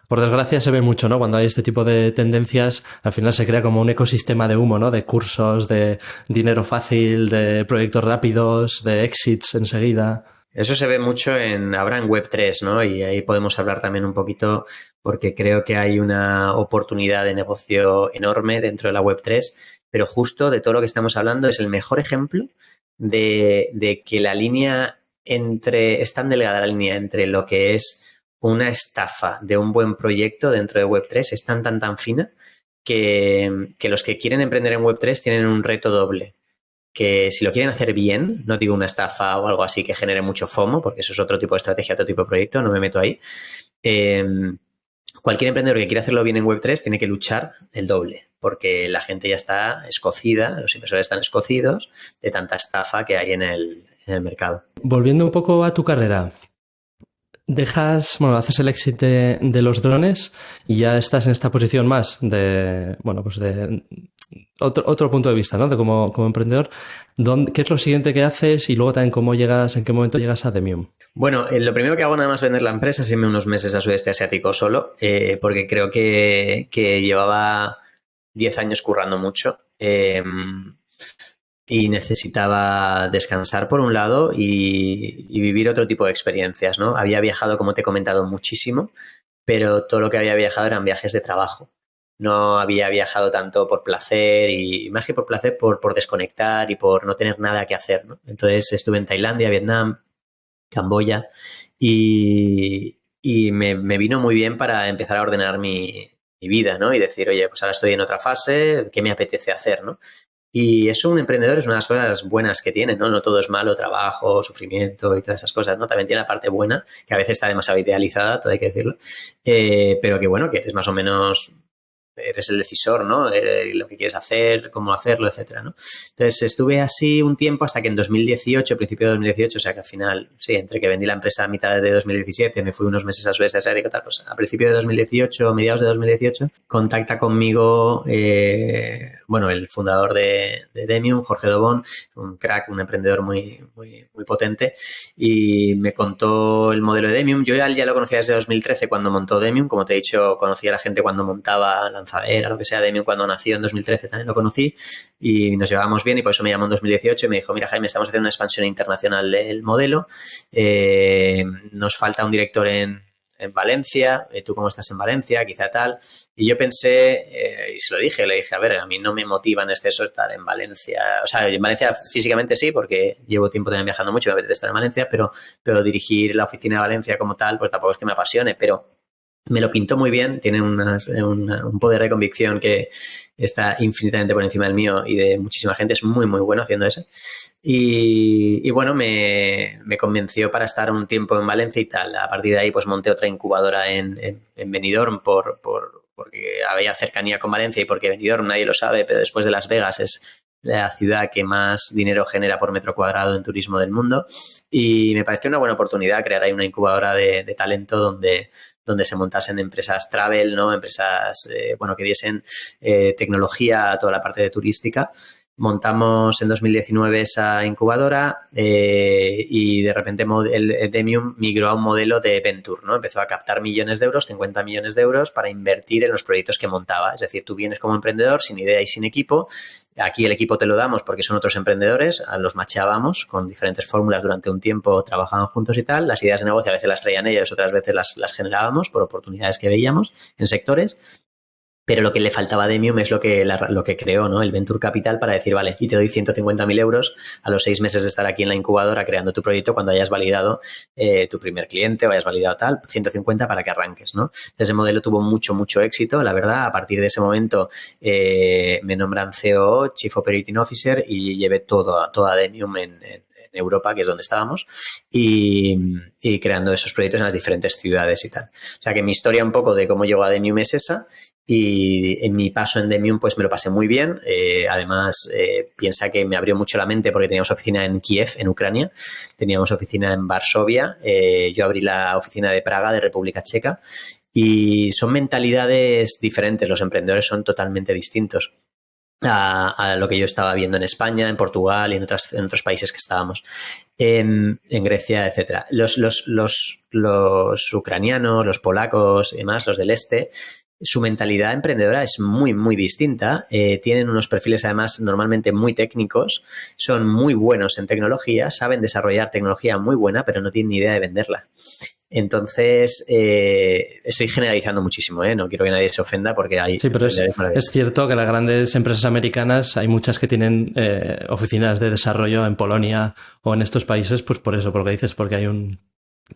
Speaker 2: por desgracia se ve mucho, ¿no? Cuando hay este tipo de tendencias, al final se crea como un ecosistema de humo, ¿no? De cursos, de dinero fácil, de proyectos rápidos, de exits enseguida.
Speaker 1: Eso se ve mucho ahora en Web3, ¿no? Y ahí podemos hablar también un poquito porque creo que hay una oportunidad de negocio enorme dentro de la Web3, pero justo de todo lo que estamos hablando es el mejor ejemplo de que la línea es tan delgada la línea entre lo que es una estafa de un buen proyecto dentro de Web3 es tan fina que los que quieren emprender en Web3 tienen un reto doble, que si lo quieren hacer bien, no digo una estafa o algo así que genere mucho FOMO, porque eso es otro tipo de estrategia, otro tipo de proyecto, no me meto ahí. Eh, Cualquier emprendedor que quiera hacerlo bien en Web3 tiene que luchar el doble, porque la gente ya está escocida, los inversores están escocidos de tanta estafa que hay en el mercado.
Speaker 2: Volviendo un poco a tu carrera, haces el exit de los drones y ya estás en esta posición más de, bueno, pues de otro punto de vista, ¿no? De como emprendedor. ¿Qué es lo siguiente que haces? Y luego también en qué momento llegas a Demium.
Speaker 1: Bueno, lo primero que hago nada más vender la empresa es irme unos meses a sudeste asiático solo, porque creo que llevaba 10 años currando mucho. Y necesitaba descansar por un lado y vivir otro tipo de experiencias, ¿no? Había viajado, como te he comentado, muchísimo, pero todo lo que había viajado eran viajes de trabajo. No había viajado tanto por placer y más que por placer, por desconectar y por no tener nada que hacer, ¿no? Entonces estuve en Tailandia, Vietnam, Camboya y me vino muy bien para empezar a ordenar mi vida, ¿no? Y decir, oye, pues ahora estoy en otra fase, ¿qué me apetece hacer, ¿no? Y eso un emprendedor es una de las cosas buenas que tiene, ¿no? No todo es malo, trabajo, sufrimiento y todas esas cosas, ¿no? También tiene la parte buena, que a veces está demasiado idealizada, todo hay que decirlo, pero que bueno, que eres más o menos, eres el decisor, ¿no? Lo que quieres hacer, cómo hacerlo, etcétera, ¿no? Entonces estuve así un tiempo hasta que en 2018, principio de 2018, o sea que al final, sí, entre que vendí la empresa a mitad de 2017, me fui unos meses a sudeste asiático, tal, pues a principio de 2018, mediados de 2018, contacta conmigo, bueno, el fundador de Demium, Jorge Dobón, un crack, un emprendedor muy potente, y me contó el modelo de Demium. Yo ya lo conocía desde 2013 cuando montó Demium, como te he dicho, conocía a la gente cuando montaba Lanzadera, lo que sea. Demium cuando nació en 2013 también lo conocí y nos llevábamos bien y por eso me llamó en 2018 y me dijo, mira Jaime, estamos haciendo una expansión internacional del modelo, nos falta un director en Valencia, tú cómo estás en Valencia, quizá tal. Y yo pensé, y se lo dije, le dije, a ver, a mí no me motiva en exceso estar en Valencia. O sea, en Valencia físicamente sí, porque llevo tiempo también viajando mucho y me apetece estar en Valencia, pero dirigir la oficina de Valencia como tal, pues tampoco es que me apasione, pero me lo pintó muy bien, tiene un poder de convicción que está infinitamente por encima del mío y de muchísima gente, es muy bueno haciendo eso. Y bueno, me convenció para estar un tiempo en Valencia y tal. A partir de ahí pues monté otra incubadora en Benidorm porque había cercanía con Valencia y porque Benidorm nadie lo sabe, pero después de Las Vegas es la ciudad que más dinero genera por metro cuadrado en turismo del mundo y me pareció una buena oportunidad crear ahí una incubadora de talento donde se montasen empresas travel, ¿no? Empresas, bueno, que diesen tecnología a toda la parte de turística. Montamos en 2019 esa incubadora y de repente el Demium migró a un modelo de Venture, ¿no? Empezó a captar millones de euros, 50 millones de euros para invertir en los proyectos que montaba. Es decir, tú vienes como emprendedor sin idea y sin equipo. Aquí el equipo te lo damos porque son otros emprendedores, los machábamos con diferentes fórmulas durante un tiempo, trabajaban juntos y tal. Las ideas de negocio a veces las traían ellos, otras veces las generábamos por oportunidades que veíamos en sectores. Pero lo que le faltaba a Demium es lo que creó, ¿no? El Venture Capital para decir, vale, y te doy 150.000 euros a los 6 meses de estar aquí en la incubadora creando tu proyecto cuando hayas validado tu primer cliente o hayas validado tal, 150 para que arranques, ¿no? Entonces, ese modelo tuvo mucho éxito, la verdad. A partir de ese momento me nombran COO, Chief Operating Officer, y llevé toda Demium en Europa, que es donde estábamos, y creando esos proyectos en las diferentes ciudades y tal. O sea que mi historia un poco de cómo llegó a Demium es esa, y en mi paso en Demium pues me lo pasé muy bien. Además, piensa que me abrió mucho la mente porque teníamos oficina en Kiev, en Ucrania, teníamos oficina en Varsovia, yo abrí la oficina de Praga, de República Checa, y son mentalidades diferentes, los emprendedores son totalmente distintos a lo que yo estaba viendo en España, en Portugal y en otros países que estábamos, en Grecia, etcétera. Los ucranianos, los polacos y demás, los del este, su mentalidad emprendedora es muy, muy distinta. Tienen unos perfiles además normalmente muy técnicos, son muy buenos en tecnología, saben desarrollar tecnología muy buena, pero no tienen ni idea de venderla. Entonces, estoy generalizando muchísimo, no quiero que nadie se ofenda porque hay...
Speaker 2: Sí, pero es cierto que las grandes empresas americanas, hay muchas que tienen oficinas de desarrollo en Polonia o en estos países, pues por eso, porque dices, porque hay un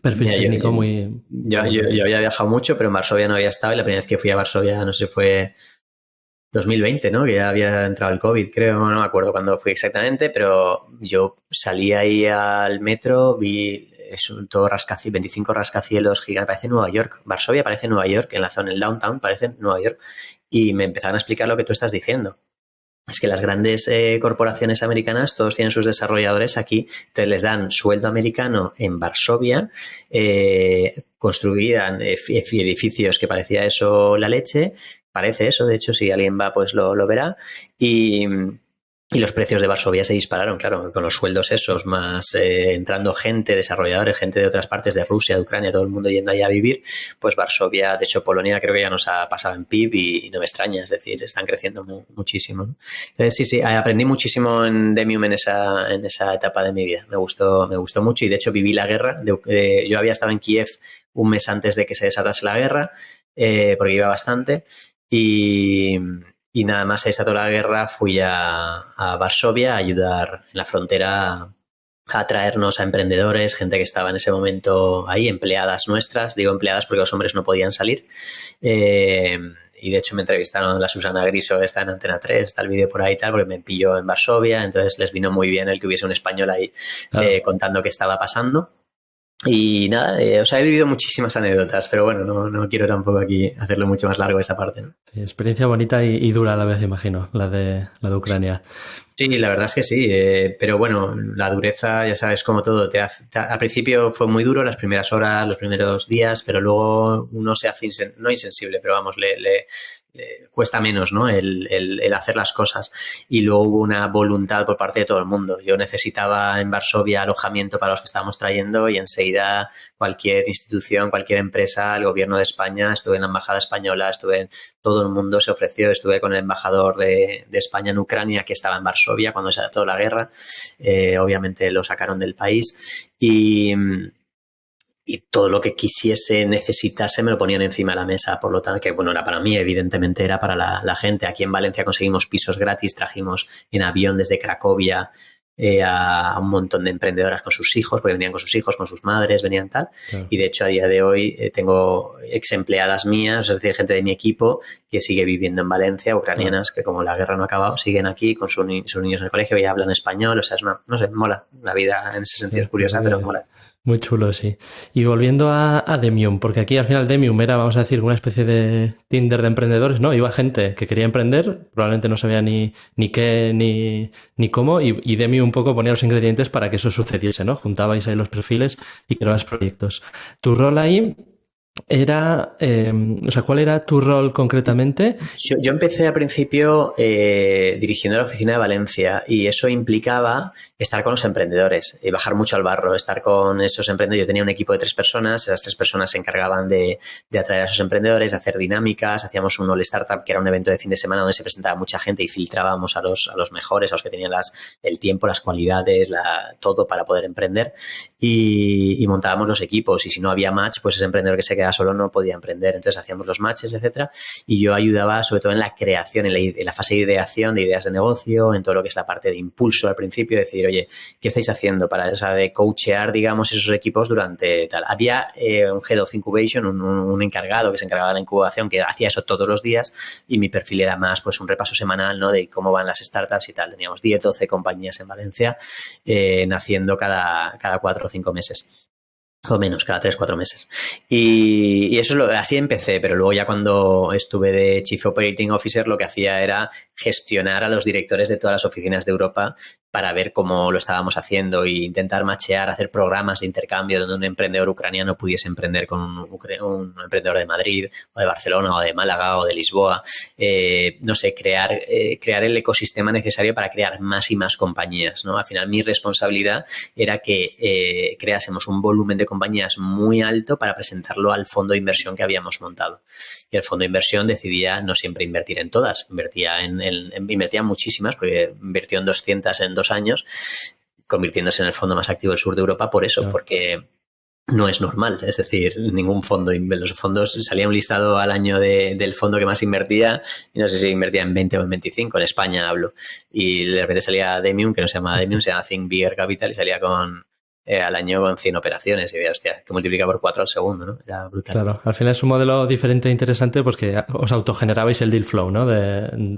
Speaker 2: perfil técnico muy...
Speaker 1: Yo había viajado mucho, pero en Varsovia no había estado, y la primera vez que fui a Varsovia, no sé, fue 2020, ¿no? Que ya había entrado el COVID, creo, no me acuerdo cuándo fui exactamente, pero yo salí ahí al metro, vi... Es todo 25 rascacielos gigantes, parece Nueva York. Varsovia parece Nueva York, en la zona, el downtown parece Nueva York. Y me empezaron a explicar lo que tú estás diciendo. Es que las grandes corporaciones americanas, todos tienen sus desarrolladores aquí, entonces les dan sueldo americano en Varsovia, construían edificios que parecía eso la leche, parece eso, de hecho, si alguien va pues lo verá, y los precios de Varsovia se dispararon, claro, con los sueldos esos, más entrando gente, desarrolladores, gente de otras partes de Rusia, de Ucrania, todo el mundo yendo allá a vivir, pues Varsovia, de hecho Polonia creo que ya nos ha pasado en PIB y no me extraña, es decir, están creciendo muchísimo, ¿no? Entonces sí, aprendí muchísimo en Demium en esa etapa de mi vida, me gustó mucho, y de hecho viví la guerra, yo había estado en Kiev un mes antes de que se desatase la guerra, porque iba bastante, y nada más desató la guerra fui a Varsovia a ayudar en la frontera a traernos a emprendedores, gente que estaba en ese momento ahí, empleadas nuestras, digo empleadas porque los hombres no podían salir, y de hecho me entrevistaron la Susana Griso, está en Antena 3, está el vídeo por ahí y tal, porque me pilló en Varsovia, entonces les vino muy bien el que hubiese un español ahí contando qué estaba pasando. Y nada, o sea, he vivido muchísimas anécdotas, pero bueno, no quiero tampoco aquí hacerlo mucho más largo esa parte, ¿no?
Speaker 2: Sí, experiencia bonita y dura a la vez, imagino, la de Ucrania.
Speaker 1: Sí, la verdad es que sí, pero bueno, la dureza, ya sabes, como todo, al principio fue muy duro, las primeras horas, los primeros días, pero luego uno se hace, no insensible, pero vamos, le cuesta menos, ¿no? El hacer las cosas. Y luego hubo una voluntad por parte de todo el mundo. Yo necesitaba en Varsovia alojamiento para los que estábamos trayendo, y enseguida cualquier institución, cualquier empresa, el gobierno de España, estuve en la embajada española, todo el mundo se ofreció, estuve con el embajador de España en Ucrania, que estaba en Varsovia cuando se desató la guerra, obviamente lo sacaron del país, y todo lo que quisiese, necesitase, me lo ponían encima de la mesa. Por lo tanto, que bueno, era para mí, evidentemente era para la gente. Aquí en Valencia conseguimos pisos gratis, trajimos en avión desde Cracovia a un montón de emprendedoras con sus hijos, porque venían con sus hijos, con sus madres, venían tal. Claro. Y de hecho, a día de hoy tengo ex empleadas mías, es decir, gente de mi equipo que sigue viviendo en Valencia, ucranianas, que como la guerra no ha acabado, siguen aquí con sus niños en el colegio y hablan español. O sea, no sé, mola. La vida en ese sentido es curiosa, pero mola.
Speaker 2: Muy chulo, sí. Y volviendo a Demium, porque aquí al final Demium era, vamos a decir, una especie de Tinder de emprendedores, ¿no? Iba gente que quería emprender, probablemente no sabía ni qué ni cómo, y Demium un poco ponía los ingredientes para que eso sucediese, ¿no? Juntabais ahí los perfiles y creabas proyectos. Tu rol ahí era, o sea, ¿cuál era tu rol concretamente?
Speaker 1: Yo empecé al principio dirigiendo la oficina de Valencia, y eso implicaba estar con los emprendedores y bajar mucho al barro, estar con esos emprendedores. Yo tenía un equipo de 3 personas, esas 3 personas se encargaban de atraer a esos emprendedores, de hacer dinámicas, hacíamos un All Startup, que era un evento de fin de semana donde se presentaba mucha gente y filtrábamos a los mejores, a los que tenían el tiempo, las cualidades, todo para poder emprender, y montábamos los equipos, y si no había match, pues ese emprendedor que se quedaba ya solo no podía emprender. Entonces hacíamos los matches, etcétera, y yo ayudaba sobre todo en la creación, en la fase de ideación de ideas de negocio, en todo lo que es la parte de impulso al principio, decir, oye, ¿qué estáis haciendo? O sea, de coachear, digamos, esos equipos durante tal. Había un Head of Incubation, un encargado que se encargaba de la incubación, que hacía eso todos los días, y mi perfil era más pues un repaso semanal, ¿no? De cómo van las startups y tal. Teníamos 10, 12 compañías en Valencia, naciendo cada 4 o 5 meses. O menos, cada 3 o 4 meses. Y eso así empecé, pero luego ya cuando estuve de Chief Operating Officer lo que hacía era gestionar a los directores de todas las oficinas de Europa para ver cómo lo estábamos haciendo e intentar machear, hacer programas de intercambio donde un emprendedor ucraniano pudiese emprender con un emprendedor de Madrid o de Barcelona o de Málaga o de Lisboa. No sé, crear el ecosistema necesario para crear más y más compañías, ¿no? Al final mi responsabilidad era que creásemos un volumen de compañías muy alto para presentarlo al fondo de inversión que habíamos montado. Y el fondo de inversión decidía no siempre invertir en todas, invertía en muchísimas, porque invirtió en 200 en 2 años, convirtiéndose en el fondo más activo del sur de Europa por eso, porque no es normal, es decir, ningún fondo, los fondos, salía un listado al año del fondo que más invertía y no sé si invertía en 20 o en 25, en España hablo, y de repente salía Demium, que no se llama Demium, se llama Think Bigger Capital, y salía al año con 100 operaciones y de hostia, que multiplica por 4 al segundo, ¿no? Era brutal.
Speaker 2: Claro, al final es un modelo diferente e interesante porque os autogenerabais el deal flow, ¿no?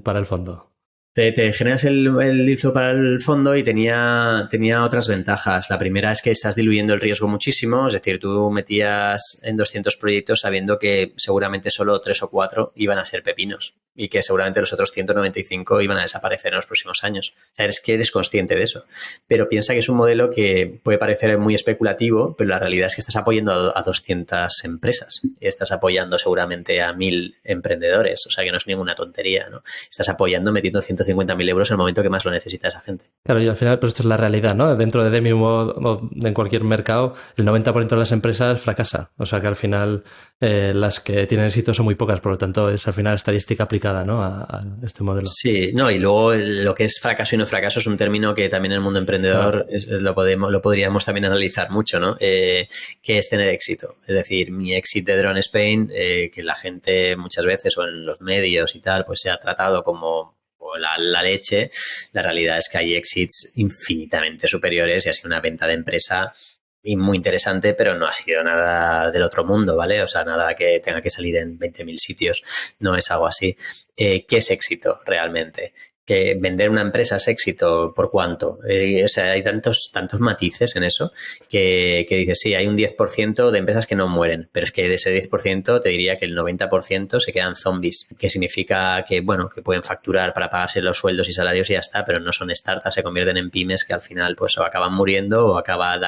Speaker 2: Para el fondo.
Speaker 1: Te generas el deal flow para el fondo y tenía otras ventajas. La primera es que estás diluyendo el riesgo muchísimo, es decir, tú metías en 200 proyectos sabiendo que seguramente solo 3 o 4 iban a ser pepinos y que seguramente los otros 195 iban a desaparecer en los próximos años. O sea, eres consciente de eso. Pero piensa que es un modelo que puede parecer muy especulativo, pero la realidad es que estás apoyando a 200 empresas. Estás apoyando seguramente a 1.000 emprendedores, o sea que no es ninguna tontería, ¿no? Estás apoyando metiendo 150.000 euros en el momento que más lo necesita esa gente.
Speaker 2: Claro, y al final, pero esto es la realidad, ¿no? Dentro de Demium o en cualquier mercado, el 90% de las empresas fracasa. O sea que al final las que tienen éxito son muy pocas, por lo tanto es al final estadística aplicada, ¿no? A este modelo.
Speaker 1: Sí, no, y luego lo que es fracaso y no fracaso es un término que también en el mundo emprendedor lo podríamos también analizar mucho, ¿no? ¿Qué es tener éxito? Es decir, mi éxito de Drone Spain, que la gente muchas veces o en los medios y tal, pues se ha tratado como la leche, la realidad es que hay exits infinitamente superiores y ha sido una venta de empresa y muy interesante, pero no ha sido nada del otro mundo, ¿vale? O sea, nada que tenga que salir en 20.000 sitios, no es algo así. ¿Qué es éxito realmente? Que vender una empresa es éxito, ¿por cuánto? O sea, hay tantos matices en eso que dices, sí, hay un 10% de empresas que no mueren, pero es que de ese 10% te diría que el 90% se quedan zombies, que significa que, bueno, que pueden facturar para pagarse los sueldos y salarios y ya está, pero no son startups, se convierten en pymes que al final pues o acaban muriendo o acaba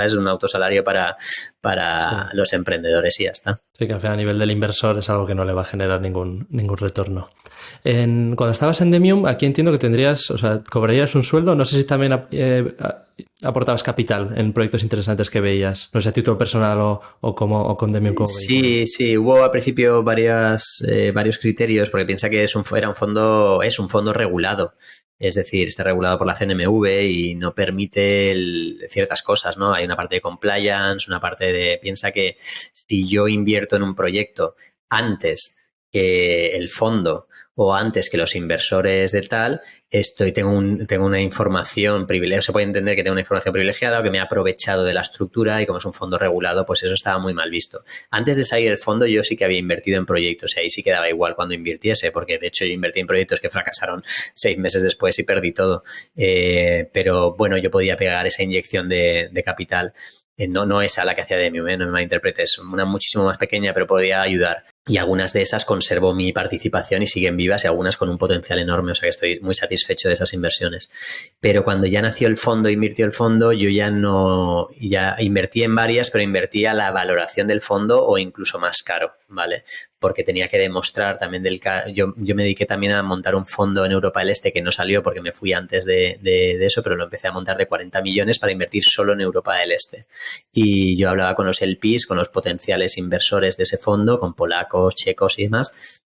Speaker 1: es un autosalario para sí, los emprendedores y ya está.
Speaker 2: Sí, que al final a nivel del inversor es algo que no le va a generar ningún retorno. Cuando estabas en Demium, aquí entiendo que cobrarías un sueldo. No sé si también aportabas capital en proyectos interesantes que veías. No sé, a título personal o con Demium.
Speaker 1: Sí, hubo al principio varios criterios, porque piensa que es un fondo regulado. Es decir, está regulado por la CNMV y no permite ciertas cosas, ¿no? Hay una parte de compliance, una parte de... Piensa que si yo invierto en un proyecto antes que el fondo o antes que los inversores de tal, tengo una información privilegiada, se puede entender que tengo una información privilegiada o que me he aprovechado de la estructura y como es un fondo regulado, pues eso estaba muy mal visto. Antes de salir del fondo yo sí que había invertido en proyectos y ahí sí quedaba igual cuando invirtiese, porque de hecho yo invertí en proyectos que fracasaron 6 meses después y perdí todo. Pero bueno, yo podía pegar esa inyección de capital. No esa la que hacía Demium, no me malinterpretes, una muchísimo más pequeña, pero podía ayudar. Y algunas de esas conservo mi participación y siguen vivas y algunas con un potencial enorme, o sea que estoy muy satisfecho de esas inversiones. Pero cuando ya nació el fondo, invirtió el fondo, yo ya invertí en varias, pero invertí a la valoración del fondo o incluso más caro, ¿vale? Porque tenía que demostrar también yo me dediqué también a montar un fondo en Europa del Este que no salió porque me fui antes de eso, pero lo empecé a montar de 40 millones para invertir solo en Europa del Este. Y yo hablaba con los LPs, con los potenciales inversores de ese fondo, con polacos, checos y demás,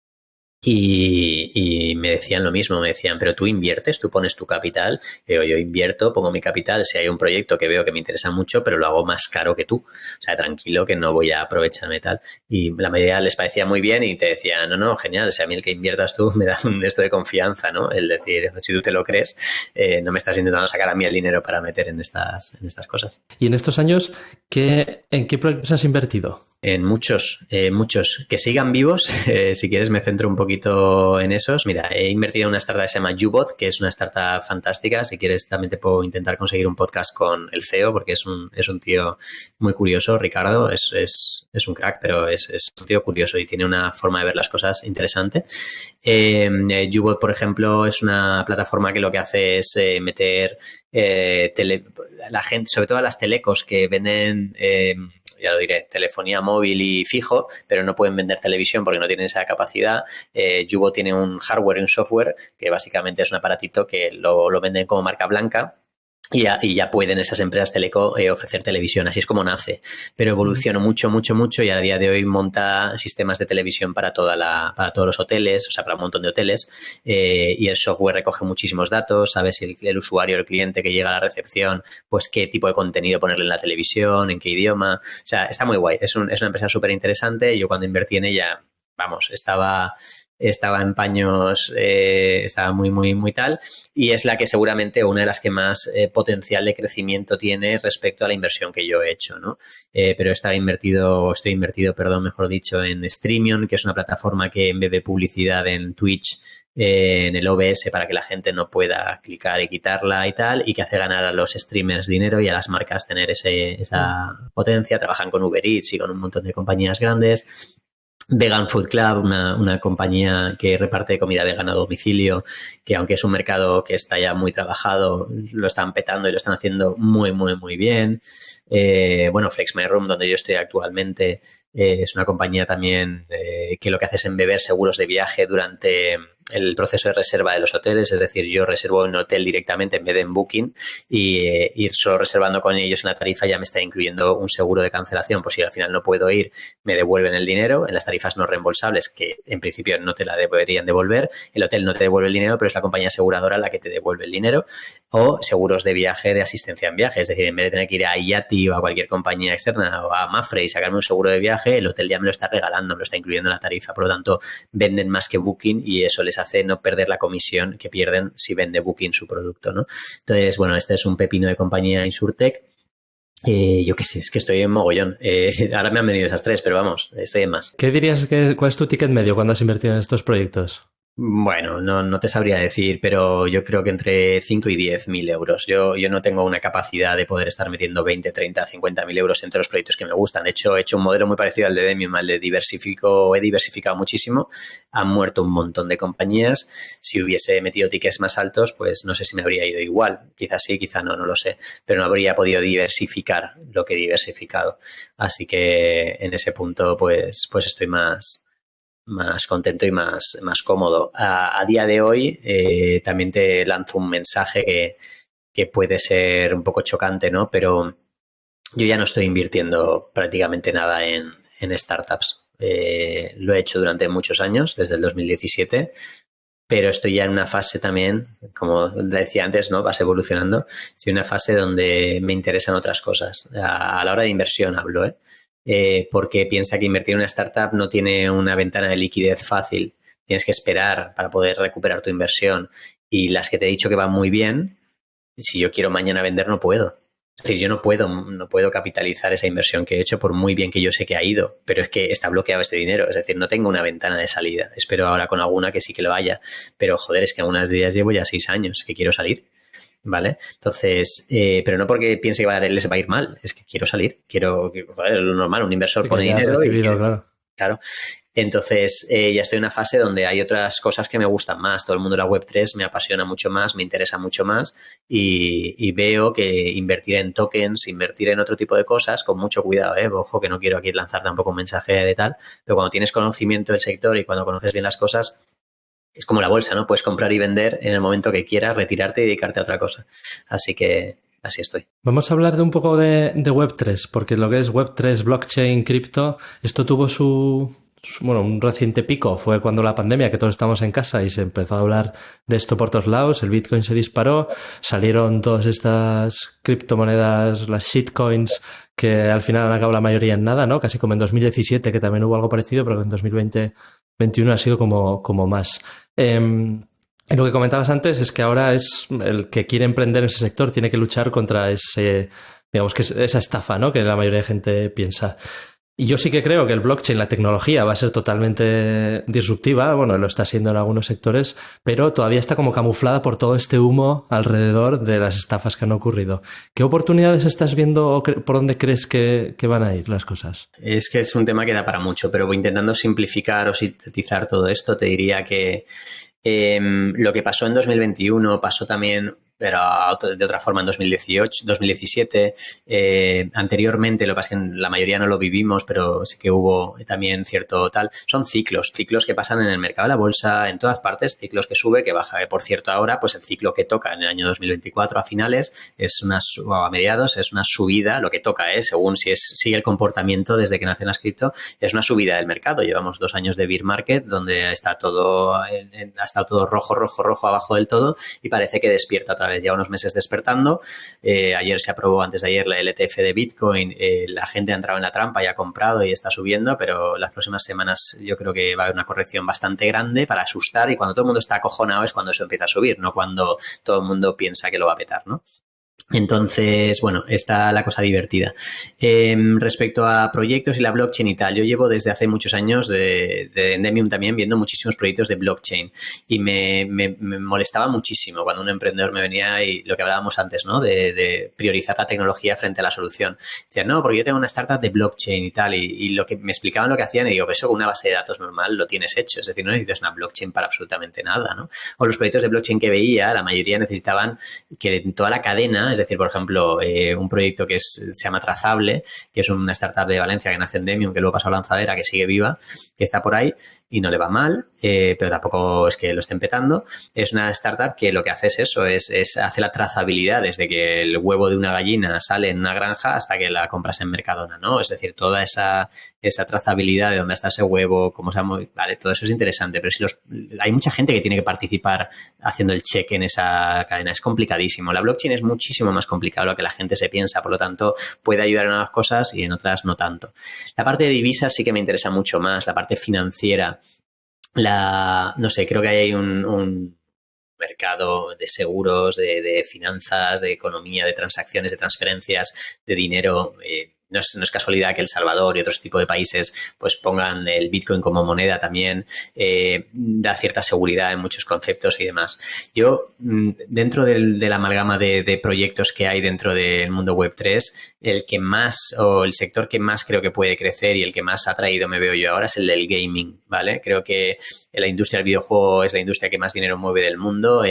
Speaker 1: Y me decían lo mismo, me decían, pero tú inviertes, tú pones tu capital. Yo invierto, pongo mi capital si hay un proyecto que veo que me interesa mucho, pero lo hago más caro que tú. O sea, tranquilo que no voy a aprovecharme tal. Y la mayoría les parecía muy bien y te decían, no, no, genial, si a mí el que inviertas tú me da un esto de confianza, ¿no? El decir, si tú te lo crees, no me estás intentando sacar a mí el dinero para meter en estas cosas.
Speaker 2: Y en estos años, ¿en qué proyectos has invertido?
Speaker 1: En muchos, muchos. Que sigan vivos, si quieres me centro un poquito en esos. Mira, he invertido en una startup que se llama YouBot, que es una startup fantástica. Si quieres también te puedo intentar conseguir un podcast con el CEO, porque es un tío muy curioso, Ricardo. Es un crack, pero es un tío curioso y tiene una forma de ver las cosas interesante. YouBot, por ejemplo, es una plataforma que lo que hace es meter la gente, sobre todo a las telecos que venden... ya lo diré, telefonía móvil y fijo, pero no pueden vender televisión porque no tienen esa capacidad. Yubo tiene un hardware y un software que básicamente es un aparatito que lo venden como marca blanca. Y ya pueden esas empresas teleco ofrecer televisión, así es como nace. Pero evolucionó mucho, mucho, mucho y a día de hoy monta sistemas de televisión para todos los hoteles, o sea, para un montón de hoteles. Y el software recoge muchísimos datos, sabe si el usuario, el cliente que llega a la recepción, pues qué tipo de contenido ponerle en la televisión, en qué idioma. O sea, está muy guay. Es una empresa súper interesante. Yo cuando invertí en ella, vamos, estaba en paños, estaba muy, muy, muy tal, y es la que seguramente una de las que más potencial de crecimiento tiene respecto a la inversión que yo he hecho, ¿no? Pero estoy invertido, perdón, mejor dicho, en Streamion, que es una plataforma que embebe publicidad en Twitch, en el OBS para que la gente no pueda clicar y quitarla y tal, y que hace ganar a los streamers dinero y a las marcas tener esa potencia. Trabajan con Uber Eats y con un montón de compañías grandes. Vegan Food Club, una compañía que reparte comida vegana a domicilio, que aunque es un mercado que está ya muy trabajado, lo están petando y lo están haciendo muy, muy, muy bien. Flex My Room, donde yo estoy actualmente, es una compañía también que lo que hace es embeber seguros de viaje durante el proceso de reserva de los hoteles, es decir, yo reservo en un hotel directamente en vez de en Booking y ir solo reservando con ellos en la tarifa ya me está incluyendo un seguro de cancelación, por si al final no puedo ir, me devuelven el dinero. En las tarifas no reembolsables, que en principio no te la deberían devolver, el hotel no te devuelve el dinero, pero es la compañía aseguradora la que te devuelve el dinero. O seguros de viaje, de asistencia en viaje, es decir, en vez de tener que ir a IATI o a cualquier compañía externa o a Mapfre y sacarme un seguro de viaje, el hotel ya me lo está regalando, me lo está incluyendo en la tarifa, por lo tanto venden más que Booking y eso les hace no perder la comisión que pierden si vende Booking su producto, ¿no? Entonces, bueno, este es un pepino de compañía Insurtech. Yo qué sé, es que estoy en mogollón. Ahora me han venido esas tres, pero vamos, estoy en más.
Speaker 2: ¿Qué dirías cuál es tu ticket medio cuando has invertido en estos proyectos?
Speaker 1: Bueno, no te sabría decir, pero yo creo que entre 5 y 10.000 euros. Yo no tengo una capacidad de poder estar metiendo 20, 30, 50.000 euros entre los proyectos que me gustan. De hecho, he hecho un modelo muy parecido al de Demium, al de he diversificado muchísimo. Han muerto un montón de compañías. Si hubiese metido tickets más altos, pues no sé si me habría ido igual. Quizás sí, quizás no lo sé. Pero no habría podido diversificar lo que he diversificado. Así que en ese punto, pues estoy más contento y más cómodo. A día de hoy también te lanzo un mensaje que puede ser un poco chocante, ¿no? Pero yo ya no estoy invirtiendo prácticamente nada en startups. Lo he hecho durante muchos años, desde el 2017, pero estoy ya en una fase también, como decía antes, ¿no? Vas evolucionando. Estoy en una fase donde me interesan otras cosas. A la hora de inversión hablo, ¿eh? Porque piensa que invertir en una startup no tiene una ventana de liquidez fácil. Tienes que esperar para poder recuperar tu inversión. Y las que te he dicho que van muy bien, si yo quiero mañana vender, no puedo. Es decir, yo no puedo capitalizar esa inversión que he hecho por muy bien que yo sé que ha ido, pero es que está bloqueado ese dinero. Es decir, no tengo una ventana de salida. Espero ahora con alguna que sí que lo haya. Pero joder, es que algunas días llevo ya 6 años que quiero salir. ¿Vale? Entonces, pero no porque piense que les va a ir mal, es que quiero salir, joder, es lo normal, un inversor pone dinero
Speaker 2: recibido, claro.
Speaker 1: Entonces, ya estoy en una fase donde hay otras cosas que me gustan más. Todo el mundo de la Web3 me apasiona mucho más, me interesa mucho más y veo que invertir en tokens, invertir en otro tipo de cosas, con mucho cuidado, ojo, que no quiero aquí lanzar tampoco un mensaje de tal, pero cuando tienes conocimiento del sector y cuando conoces bien las cosas, es como la bolsa, ¿no? Puedes comprar y vender en el momento que quieras, retirarte y dedicarte a otra cosa. Así que así estoy.
Speaker 2: Vamos a hablar de un poco de Web3, porque lo que es Web3, blockchain, cripto, esto tuvo su bueno, un reciente pico fue cuando la pandemia, que todos estamos en casa y se empezó a hablar de esto por todos lados, el Bitcoin se disparó, salieron todas estas criptomonedas, las shitcoins, que al final han acabado la mayoría en nada, ¿no? Casi como en 2017, que también hubo algo parecido, pero que en 2020-21 ha sido como más. Y lo que comentabas antes es que ahora es el que quiere emprender en ese sector tiene que luchar contra ese, digamos que es esa estafa, ¿no? Que la mayoría de gente piensa. Y yo sí que creo que el blockchain, la tecnología, va a ser totalmente disruptiva. Bueno, lo está siendo en algunos sectores, pero todavía está como camuflada por todo este humo alrededor de las estafas que han ocurrido. ¿Qué oportunidades estás viendo o por dónde crees que van a ir las cosas?
Speaker 1: Es que es un tema que da para mucho, pero intentando simplificar o sintetizar todo esto, te diría que lo que pasó en 2021 pasó también, pero de otra forma en 2018, 2017. Anteriormente, lo que pasa es que la mayoría no lo vivimos, pero sí que hubo también cierto tal. Son ciclos que pasan en el mercado de la bolsa, en todas partes, ciclos que sube, que baja. Por cierto, ahora, pues el ciclo que toca en el año 2024 a finales, o a mediados, es una subida, lo que toca, según si sigue el comportamiento desde que nacen las cripto, es una subida del mercado. Llevamos 2 años de bear market, donde está todo, ha estado todo rojo abajo del todo, y parece que despierta otra vez. Lleva unos meses despertando. Ayer se aprobó, antes de ayer, la LTF de Bitcoin. La gente ha entrado en la trampa y ha comprado y está subiendo, pero las próximas semanas yo creo que va a haber una corrección bastante grande para asustar, y cuando todo el mundo está acojonado es cuando eso empieza a subir, no cuando todo el mundo piensa que lo va a petar, ¿no? Entonces, bueno, está la cosa divertida. Respecto a proyectos y la blockchain y tal, yo llevo desde hace muchos años de Endemium también viendo muchísimos proyectos de blockchain, y me molestaba muchísimo cuando un emprendedor me venía y lo que hablábamos antes, ¿no? De priorizar la tecnología frente a la solución. Decía, no, porque yo tengo una startup de blockchain y tal, y lo que me explicaban lo que hacían, y digo, pues eso con una base de datos normal lo tienes hecho, es decir, no necesitas una blockchain para absolutamente nada, ¿no? O los proyectos de blockchain que veía, la mayoría necesitaban que en toda la cadena, es decir, por ejemplo, un proyecto que se llama Trazable, que es una startup de Valencia que nace en Demium, que luego pasó a Lanzadera, que sigue viva, que está por ahí y no le va mal, pero tampoco es que lo estén petando. Es una startup que lo que hace es eso, hace la trazabilidad desde que el huevo de una gallina sale en una granja hasta que la compras en Mercadona, ¿no? Es decir, toda esa trazabilidad de dónde está ese huevo, cómo se llama, vale, todo eso es interesante, pero hay mucha gente que tiene que participar haciendo el check en esa cadena. Es complicadísimo. La blockchain es muchísimo más complicado de lo que la gente se piensa, por lo tanto puede ayudar en unas cosas y en otras no tanto. La parte de divisas sí que me interesa mucho más, la parte financiera, no sé, creo que hay un mercado de seguros, de finanzas, de economía, de transacciones, de transferencias de dinero. No es casualidad que El Salvador y otros tipos de países pues pongan el Bitcoin como moneda también. Da cierta seguridad en muchos conceptos y demás. Yo, dentro de la amalgama de proyectos que hay dentro del mundo Web3, el que más, o el sector que más creo que puede crecer y el que más atraído me veo yo ahora es el del gaming, ¿vale? Creo que la industria del videojuego es la industria que más dinero mueve del mundo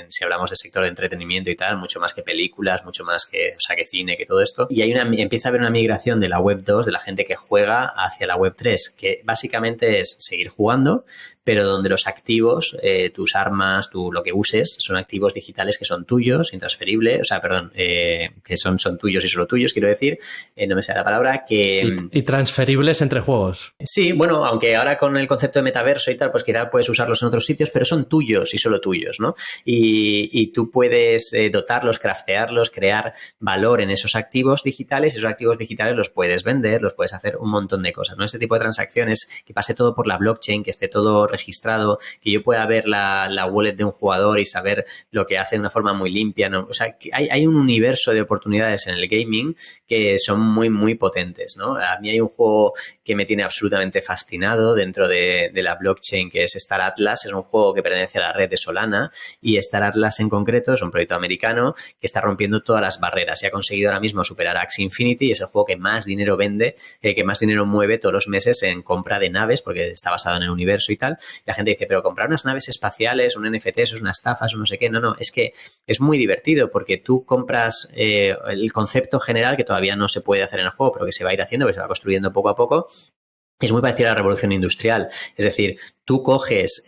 Speaker 1: si hablamos del sector de entretenimiento y tal, mucho más que películas, mucho más que cine, que todo esto. Y empieza a haber una migración de la Web 2, de la gente que juega, hacia la Web 3, que básicamente es seguir jugando, pero donde los activos, tus armas, lo que uses, son activos digitales que son tuyos, intransferibles, que son tuyos y solo tuyos, quiero decir, no me sale la palabra, que...
Speaker 2: Y transferibles entre juegos.
Speaker 1: Sí, bueno, aunque ahora con el concepto de metaverso y tal, pues quizá puedes usarlos en otros sitios, pero son tuyos y solo tuyos, ¿no? Y tú puedes dotarlos, craftearlos, crear valor en esos activos digitales, y esos activos digitales los puedes vender, los puedes hacer un montón de cosas, ¿no? Este tipo de transacciones, que pase todo por la blockchain, que esté todo registrado, que yo pueda ver la wallet de un jugador y saber lo que hace de una forma muy limpia, ¿no? O sea, que hay un universo de oportunidades en el gaming que son muy, muy potentes, ¿no? A mí hay un juego que me tiene absolutamente fascinado dentro de la blockchain, que es Star Atlas. Es un juego que pertenece a la red de Solana, y Star Atlas en concreto es un proyecto americano que está rompiendo todas las barreras y ha conseguido ahora mismo superar a Axie Infinity, y es el juego que más dinero vende, que más dinero mueve todos los meses en compra de naves, porque está basado en el universo y tal. Y la gente dice, pero comprar unas naves espaciales, un NFT, eso es una estafa, eso no sé qué. No, es que es muy divertido, porque tú compras el concepto general, que todavía no se puede hacer en el juego, pero que se va a ir haciendo, que se va construyendo poco a poco. Es muy parecido a la revolución industrial. Es decir, tú coges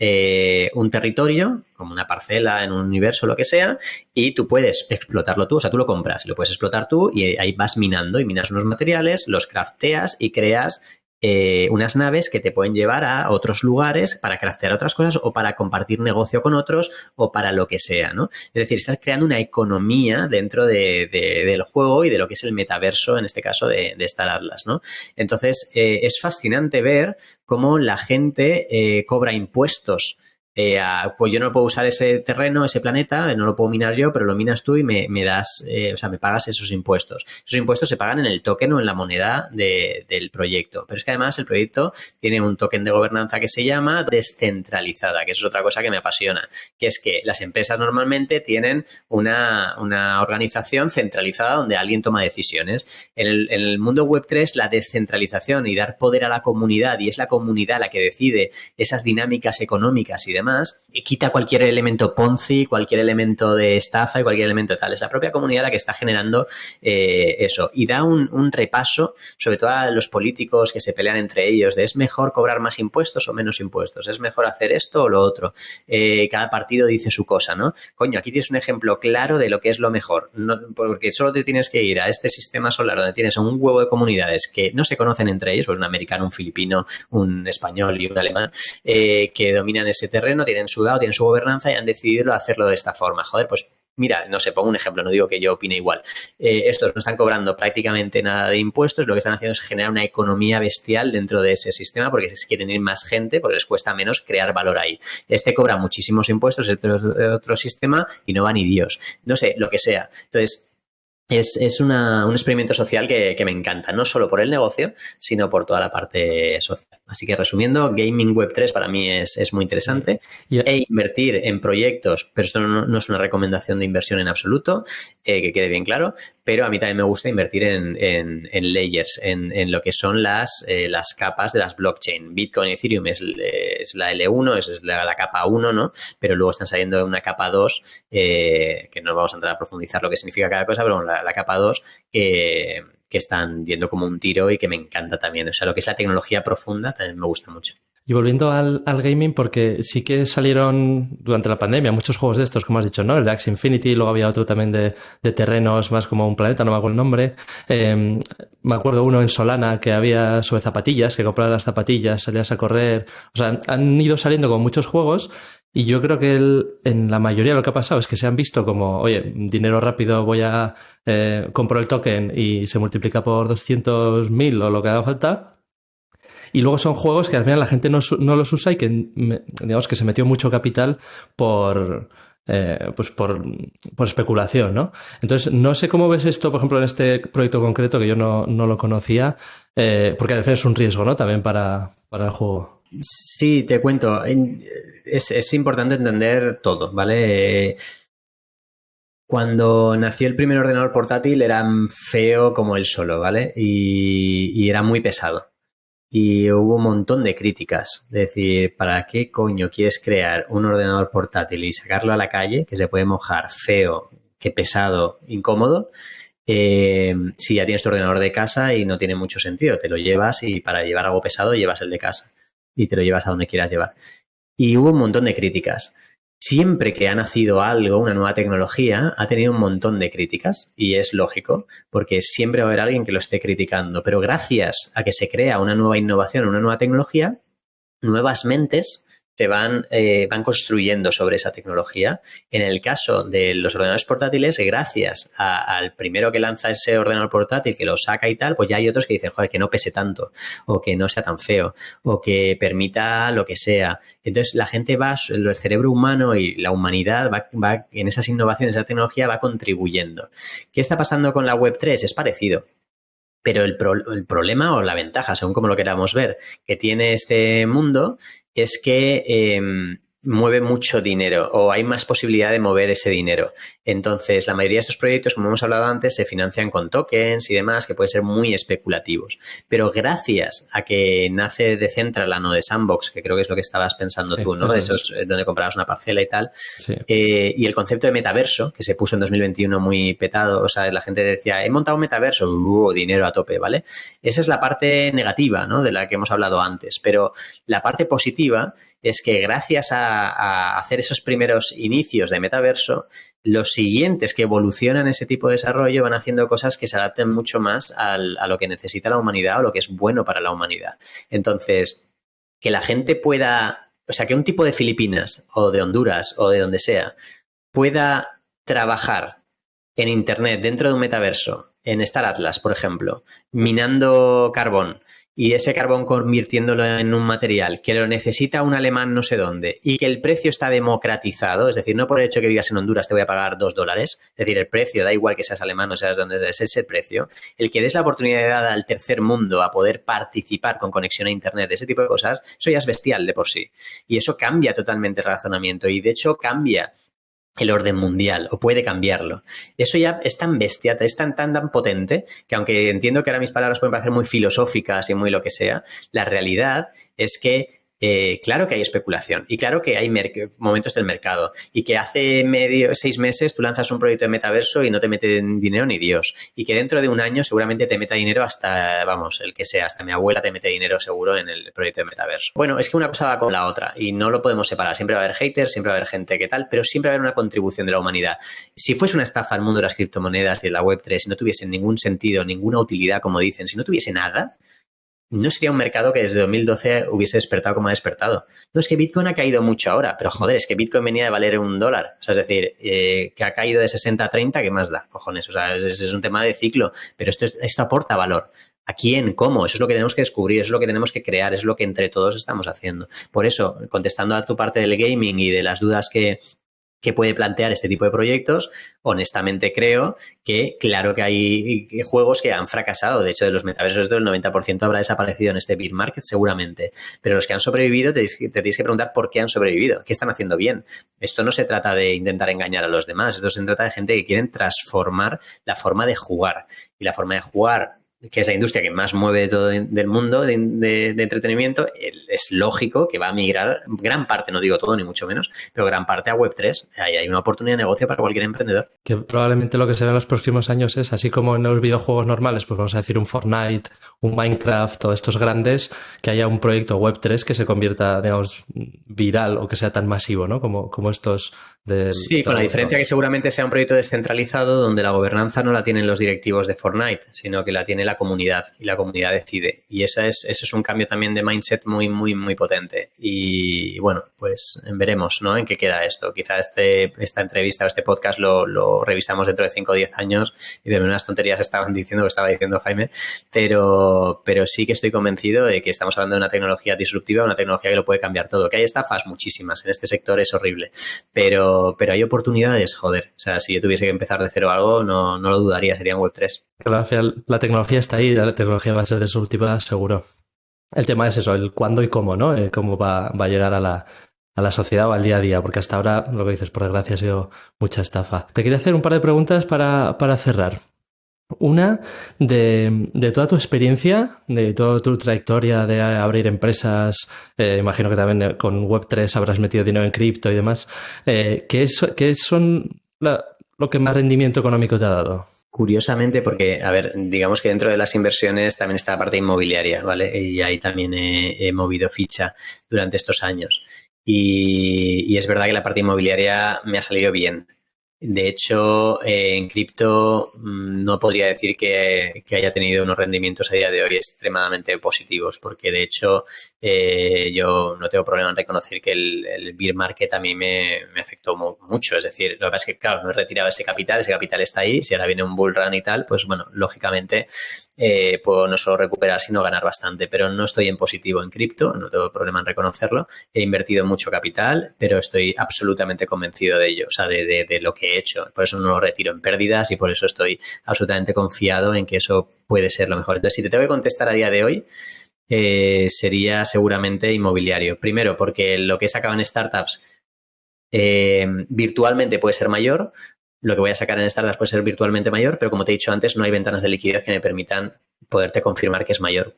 Speaker 1: un territorio, como una parcela en un universo, lo que sea, y tú puedes explotarlo tú. O sea, tú lo compras, lo puedes explotar tú, y ahí vas minando y minas unos materiales, los crafteas y creas unas naves que te pueden llevar a otros lugares para craftear otras cosas o para compartir negocio con otros o para lo que sea, ¿no? Es decir, estás creando una economía dentro del juego y de lo que es el metaverso, en este caso de Star Atlas, ¿no? Entonces, es fascinante ver cómo la gente cobra impuestos. Pues yo no puedo usar ese terreno, ese planeta, no lo puedo minar yo, pero lo minas tú y me das, o sea, me pagas esos impuestos. Esos impuestos se pagan en el token o en la moneda del proyecto. Pero es que además el proyecto tiene un token de gobernanza que se llama descentralizada, que eso es otra cosa que me apasiona, que es que las empresas normalmente tienen una organización centralizada donde alguien toma decisiones. En el mundo Web3, la descentralización y dar poder a la comunidad, y es la comunidad la que decide esas dinámicas económicas y demás, y quita cualquier elemento Ponzi, cualquier elemento de estafa y cualquier elemento tal. Es la propia comunidad la que está generando eso. Y da un repaso, sobre todo a los políticos que se pelean entre ellos, de es mejor cobrar más impuestos o menos impuestos, es mejor hacer esto o lo otro. Cada partido dice su cosa, ¿no? Coño, aquí tienes un ejemplo claro de lo que es lo mejor, no, porque solo te tienes que ir a este sistema solar donde tienes un huevo de comunidades que no se conocen entre ellos, pues un americano, un filipino, un español y un alemán, que dominan ese terreno, tienen su DAO, tienen su gobernanza y han decidido hacerlo de esta forma. Joder, pues mira, no sé, pongo un ejemplo, no digo que yo opine igual. Estos no están cobrando prácticamente nada de impuestos, lo que están haciendo es generar una economía bestial dentro de ese sistema porque se quieren ir más gente, porque les cuesta menos crear valor ahí. Este cobra muchísimos impuestos, este otro sistema, y no va ni Dios. No sé, lo que sea. Entonces, es un experimento social que me encanta, no solo por el negocio, sino por toda la parte social. Así que resumiendo, Gaming Web 3 para mí es muy interesante. Sí. E invertir en proyectos, pero esto no es una recomendación de inversión en absoluto, que quede bien claro, pero a mí también me gusta invertir en layers, en lo que son las capas de las blockchain. Bitcoin y Ethereum es la L1, es la capa 1, ¿no? Pero luego están saliendo una capa 2, que no vamos a entrar a profundizar lo que significa cada cosa, pero la capa 2 que están yendo como un tiro y que me encanta también. O sea, lo que es la tecnología profunda también me gusta mucho.
Speaker 2: Y volviendo al gaming, porque sí que salieron durante la pandemia muchos juegos de estos, como has dicho, ¿no? El de Axie Infinity, luego había otro también de terrenos más como un planeta, no me acuerdo el nombre. Me acuerdo uno en Solana que había sobre zapatillas, que comprabas las zapatillas, salías a correr. O sea, han ido saliendo con muchos juegos. Y yo creo que en la mayoría lo que ha pasado es que se han visto como, oye, dinero rápido, voy a compro el token y se multiplica por 200.000 o lo que haga falta. Y luego son juegos que al final la gente no los usa y que, digamos, que se metió mucho capital por especulación, ¿no? Entonces, no sé cómo ves esto, por ejemplo, en este proyecto concreto que yo no lo conocía, porque al final es un riesgo, ¿no? También para el juego.
Speaker 1: Sí, te cuento. Es importante entender todo, ¿vale? Cuando nació el primer ordenador portátil era feo como él solo, ¿vale? Y era muy pesado. Y hubo un montón de críticas. Es decir, ¿para qué coño quieres crear un ordenador portátil y sacarlo a la calle, que se puede mojar, feo, que pesado, incómodo? Si ya tienes tu ordenador de casa y no tiene mucho sentido. Te lo llevas y para llevar algo pesado llevas el de casa y te lo llevas a donde quieras llevar. Y hubo un montón de críticas. Siempre que ha nacido algo, una nueva tecnología, ha tenido un montón de críticas y es lógico porque siempre va a haber alguien que lo esté criticando. Pero gracias a que se crea una nueva innovación, una nueva tecnología, nuevas mentes se van construyendo sobre esa tecnología. En el caso de los ordenadores portátiles, gracias al primero que lanza ese ordenador portátil, que lo saca y tal, pues ya hay otros que dicen, joder, que no pese tanto, o que no sea tan feo, o que permita lo que sea. Entonces, la gente el cerebro humano y la humanidad va en esas innovaciones, esa tecnología va contribuyendo. ¿Qué está pasando con la Web3? Es parecido. Pero el problema o la ventaja, según como lo queramos ver, que tiene este mundo es que mueve mucho dinero o hay más posibilidad de mover ese dinero. Entonces, la mayoría de estos proyectos, como hemos hablado antes, se financian con tokens y demás que pueden ser muy especulativos. Pero gracias a que nace Decentraland o de Sandbox, que creo que es lo que estabas pensando tú, ¿no? Eso es donde comprabas una parcela y tal. Sí. Y el concepto de metaverso, que se puso en 2021 muy petado, o sea, la gente decía, he montado un metaverso, dinero a tope, ¿vale? Esa es la parte negativa, ¿no? De la que hemos hablado antes. Pero la parte positiva es que gracias a a hacer esos primeros inicios de metaverso, los siguientes que evolucionan ese tipo de desarrollo van haciendo cosas que se adapten mucho más a lo que necesita la humanidad o lo que es bueno para la humanidad. Entonces, que la gente pueda, o sea, que un tipo de Filipinas o de Honduras o de donde sea pueda trabajar en Internet dentro de un metaverso, en Star Atlas, por ejemplo, minando carbón y ese carbón convirtiéndolo en un material que lo necesita un alemán no sé dónde y que el precio está democratizado, es decir, no por el hecho que vivas en Honduras te voy a pagar $2, es decir, el precio, da igual que seas alemán o seas donde es ese precio, el que des la oportunidad al tercer mundo a poder participar con conexión a Internet, ese tipo de cosas, eso ya es bestial de por sí. Y eso cambia totalmente el razonamiento y de hecho cambia el orden mundial, o puede cambiarlo. Eso ya es tan bestia, es tan potente, que aunque entiendo que ahora mis palabras pueden parecer muy filosóficas y muy lo que sea, la realidad es que claro que hay especulación y claro que hay momentos del mercado y que hace 6 meses tú lanzas un proyecto de metaverso y no te mete dinero ni Dios y que dentro de un año seguramente te meta dinero hasta, vamos, el que sea, hasta mi abuela te mete dinero seguro en el proyecto de metaverso. Bueno, es que una cosa va con la otra y no lo podemos separar. Siempre va a haber haters, siempre va a haber gente que tal, pero siempre va a haber una contribución de la humanidad. Si fuese una estafa al mundo de las criptomonedas y de la Web3, si no tuviese ningún sentido, ninguna utilidad, como dicen, si no tuviese nada, no sería un mercado que desde 2012 hubiese despertado como ha despertado. No, es que Bitcoin ha caído mucho ahora, pero joder, es que Bitcoin venía de valer $1. O sea, es decir, que ha caído de 60 a 30, ¿qué más da? Cojones, o sea, es un tema de ciclo, pero esto aporta valor. ¿A quién? ¿Cómo? Eso es lo que tenemos que descubrir, eso es lo que tenemos que crear, es lo que entre todos estamos haciendo. Por eso, contestando a tu parte del gaming y de las dudas que puede plantear este tipo de proyectos, honestamente creo que claro que hay juegos que han fracasado. De hecho, de los metaversos el 90% habrá desaparecido en este bear market seguramente. Pero los que han sobrevivido te tienes que preguntar por qué han sobrevivido, qué están haciendo bien. Esto no se trata de intentar engañar a los demás, esto se trata de gente que quieren transformar la forma de jugar. Y la forma de jugar, que es la industria que más mueve todo del mundo de entretenimiento, es lógico que va a migrar gran parte, no digo todo ni mucho menos, pero gran parte a Web3. Ahí hay una oportunidad de negocio para cualquier emprendedor.
Speaker 2: Que probablemente lo que se ve en los próximos años es, así como en los videojuegos normales, pues vamos a decir un Fortnite, un Minecraft o estos grandes, que haya un proyecto Web3 que se convierta, digamos, viral o que sea tan masivo, ¿no? Como estos
Speaker 1: Sí, con la diferencia que seguramente sea un proyecto descentralizado donde la gobernanza no la tienen los directivos de Fortnite, sino que la tiene la comunidad y la comunidad decide. Y ese es un cambio también de mindset muy, muy, muy potente. Y bueno, pues veremos, ¿no? En qué queda esto. Quizá esta entrevista o este podcast lo revisamos dentro de 5 o 10 años y de unas tonterías estaban diciendo que estaba diciendo Jaime, pero sí que estoy convencido de que estamos hablando de una tecnología disruptiva, una tecnología que lo puede cambiar todo. Que hay estafas muchísimas, en este sector es horrible, pero hay oportunidades, joder. O sea, si yo tuviese que empezar de cero algo, no lo dudaría, sería en Web3.
Speaker 2: Claro, al final la tecnología está ahí, la tecnología va a ser disruptiva seguro. El tema es eso, el cuándo y cómo, ¿no? Cómo va a llegar a la sociedad o al día a día, porque hasta ahora, lo que dices, por desgracia, ha sido mucha estafa. Te quería hacer un par de preguntas para cerrar. Una, de toda tu experiencia, de toda tu trayectoria de abrir empresas, imagino que también con Web3 habrás metido dinero en cripto y demás, ¿qué son lo que más rendimiento económico te ha dado?
Speaker 1: Curiosamente, porque, a ver, digamos que dentro de las inversiones también está la parte inmobiliaria, ¿vale? Y ahí también he movido ficha durante estos años. Y es verdad que la parte inmobiliaria me ha salido bien. De hecho, en cripto no podría decir que haya tenido unos rendimientos a día de hoy extremadamente positivos, porque de hecho yo no tengo problema en reconocer que el bear market a mí me afectó mucho. Es decir, lo que pasa es que, claro, no he retirado ese capital está ahí. Si ahora viene un bull run y tal, pues bueno, lógicamente puedo no solo recuperar, sino ganar bastante. Pero no estoy en positivo en cripto, no tengo problema en reconocerlo. He invertido mucho capital, pero estoy absolutamente convencido de ello, o sea, de lo que he hecho. Por eso no lo retiro en pérdidas y por eso estoy absolutamente confiado en que eso puede ser lo mejor. Entonces, si te tengo que contestar a día de hoy, sería seguramente inmobiliario. Primero, porque lo que he sacado en startups virtualmente puede ser mayor. Lo que voy a sacar en startups puede ser virtualmente mayor, pero como te he dicho antes, no hay ventanas de liquidez que me permitan poderte confirmar que es mayor.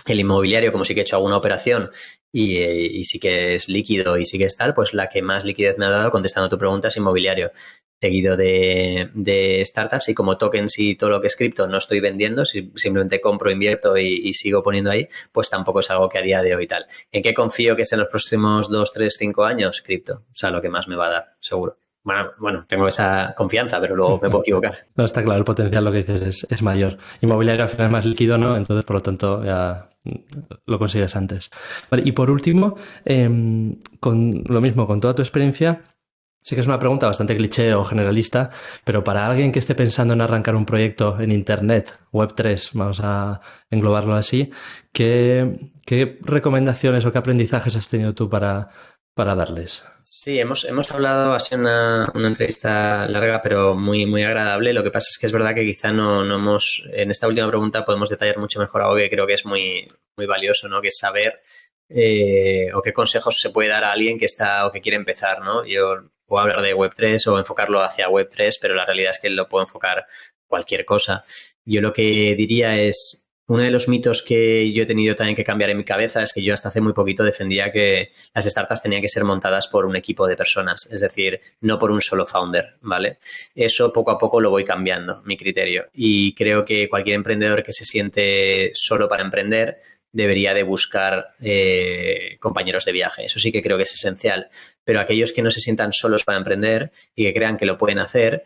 Speaker 1: El inmobiliario, como sí que he hecho alguna operación y sí que es líquido y sí que es tal, pues la que más liquidez me ha dado, contestando tu pregunta, es inmobiliario. seguido de startups, y como tokens y todo lo que es cripto no estoy vendiendo, simplemente compro, invierto y sigo poniendo ahí, pues tampoco es algo que a día de hoy tal. ¿En qué confío que sea en los próximos 2, 3, 5 años? Cripto, o sea, lo que más me va a dar, seguro. Bueno, tengo esa confianza, pero luego me puedo equivocar.
Speaker 2: No, está claro, el potencial, lo que dices, es mayor. Inmobiliario al final es más líquido, ¿no? Entonces, por lo tanto, ya lo consigues antes. Vale, y por último, con lo mismo, con toda tu experiencia, sé que es una pregunta bastante cliché o generalista, pero para alguien que esté pensando en arrancar un proyecto en Internet, Web3, vamos a englobarlo así, ¿qué recomendaciones o qué aprendizajes has tenido tú para darles?
Speaker 1: Sí, hemos hablado, ha sido una entrevista larga, pero muy, muy agradable. Lo que pasa es que es verdad que quizá no hemos, en esta última pregunta podemos detallar mucho mejor algo que creo que es muy, muy valioso, ¿no? Que es saber o qué consejos se puede dar a alguien que está o que quiere empezar, ¿no? Yo puedo hablar de Web3 o enfocarlo hacia Web3, pero la realidad es que lo puedo enfocar cualquier cosa. Yo lo que diría es, uno de los mitos que yo he tenido también que cambiar en mi cabeza es que yo hasta hace muy poquito defendía que las startups tenían que ser montadas por un equipo de personas, es decir, no por un solo founder, ¿vale? Eso poco a poco lo voy cambiando, mi criterio. Y creo que cualquier emprendedor que se siente solo para emprender debería de buscar compañeros de viaje. Eso sí que creo que es esencial. Pero aquellos que no se sientan solos para emprender y que crean que lo pueden hacer,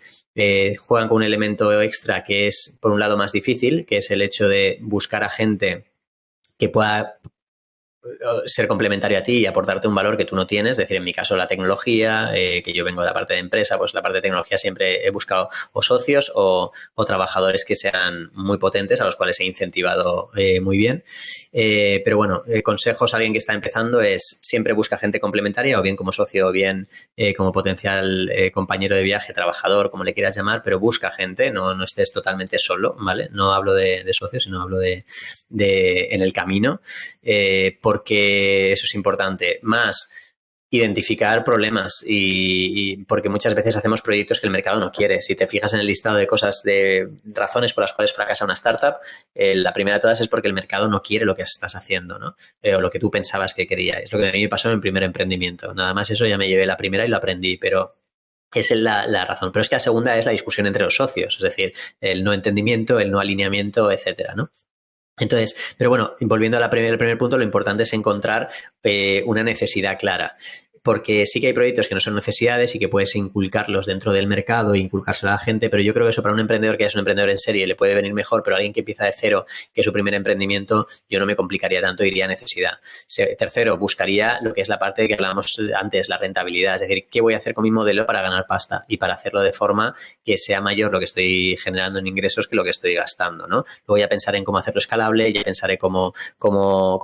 Speaker 1: juegan con un elemento extra que es, por un lado, más difícil, que es el hecho de buscar a gente que pueda ser complementario a ti y aportarte un valor que tú no tienes, es decir, en mi caso la tecnología, que yo vengo de la parte de empresa, pues la parte de tecnología siempre he buscado o socios o trabajadores que sean muy potentes, a los cuales he incentivado muy bien. Pero bueno, consejos a alguien que está empezando es siempre busca gente complementaria, o bien como socio o bien como potencial compañero de viaje, trabajador, como le quieras llamar, pero busca gente, no estés totalmente solo, ¿vale? No hablo de socios, sino hablo de en el camino, porque eso es importante. Más identificar problemas y porque muchas veces hacemos proyectos que el mercado no quiere. Si te fijas en el listado de cosas, de razones por las cuales fracasa una startup, la primera de todas es porque el mercado no quiere lo que estás haciendo, ¿no? O lo que tú pensabas que quería. Es lo que a mí me pasó en mi primer emprendimiento. Nada más eso ya me llevé la primera y lo aprendí, pero es la razón. Pero es que la segunda es la discusión entre los socios, es decir, el no entendimiento, el no alineamiento, etcétera, ¿no? Entonces, pero bueno, volviendo a el primer punto, lo importante es encontrar una necesidad clara. Porque sí que hay proyectos que no son necesidades y que puedes inculcarlos dentro del mercado e inculcárselo a la gente, pero yo creo que eso para un emprendedor que es un emprendedor en serie le puede venir mejor, pero a alguien que empieza de cero, que es su primer emprendimiento, yo no me complicaría tanto, iría a necesidad. Tercero, buscaría lo que es la parte de que hablábamos antes, la rentabilidad, es decir, ¿qué voy a hacer con mi modelo para ganar pasta? Y para hacerlo de forma que sea mayor lo que estoy generando en ingresos que lo que estoy gastando, ¿no? Luego voy a pensar en cómo hacerlo escalable, ya pensaré cómo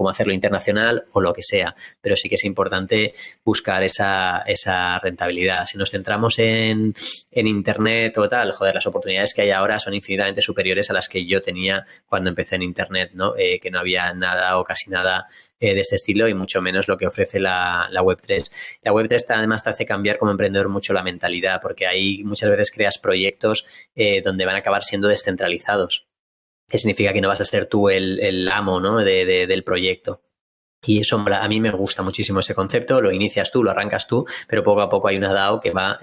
Speaker 1: hacerlo internacional o lo que sea, pero sí que es importante buscar esa rentabilidad. Si nos centramos en Internet o tal, joder, las oportunidades que hay ahora son infinitamente superiores a las que yo tenía cuando empecé en Internet, ¿no? Que no había nada o casi nada de este estilo y mucho menos lo que ofrece la Web3. La Web3 además te hace cambiar como emprendedor mucho la mentalidad, porque ahí muchas veces creas proyectos donde van a acabar siendo descentralizados, que significa que no vas a ser tú el amo, ¿no? del proyecto. Y eso a mí me gusta muchísimo ese concepto, lo inicias tú, lo arrancas tú, pero poco a poco hay una DAO que va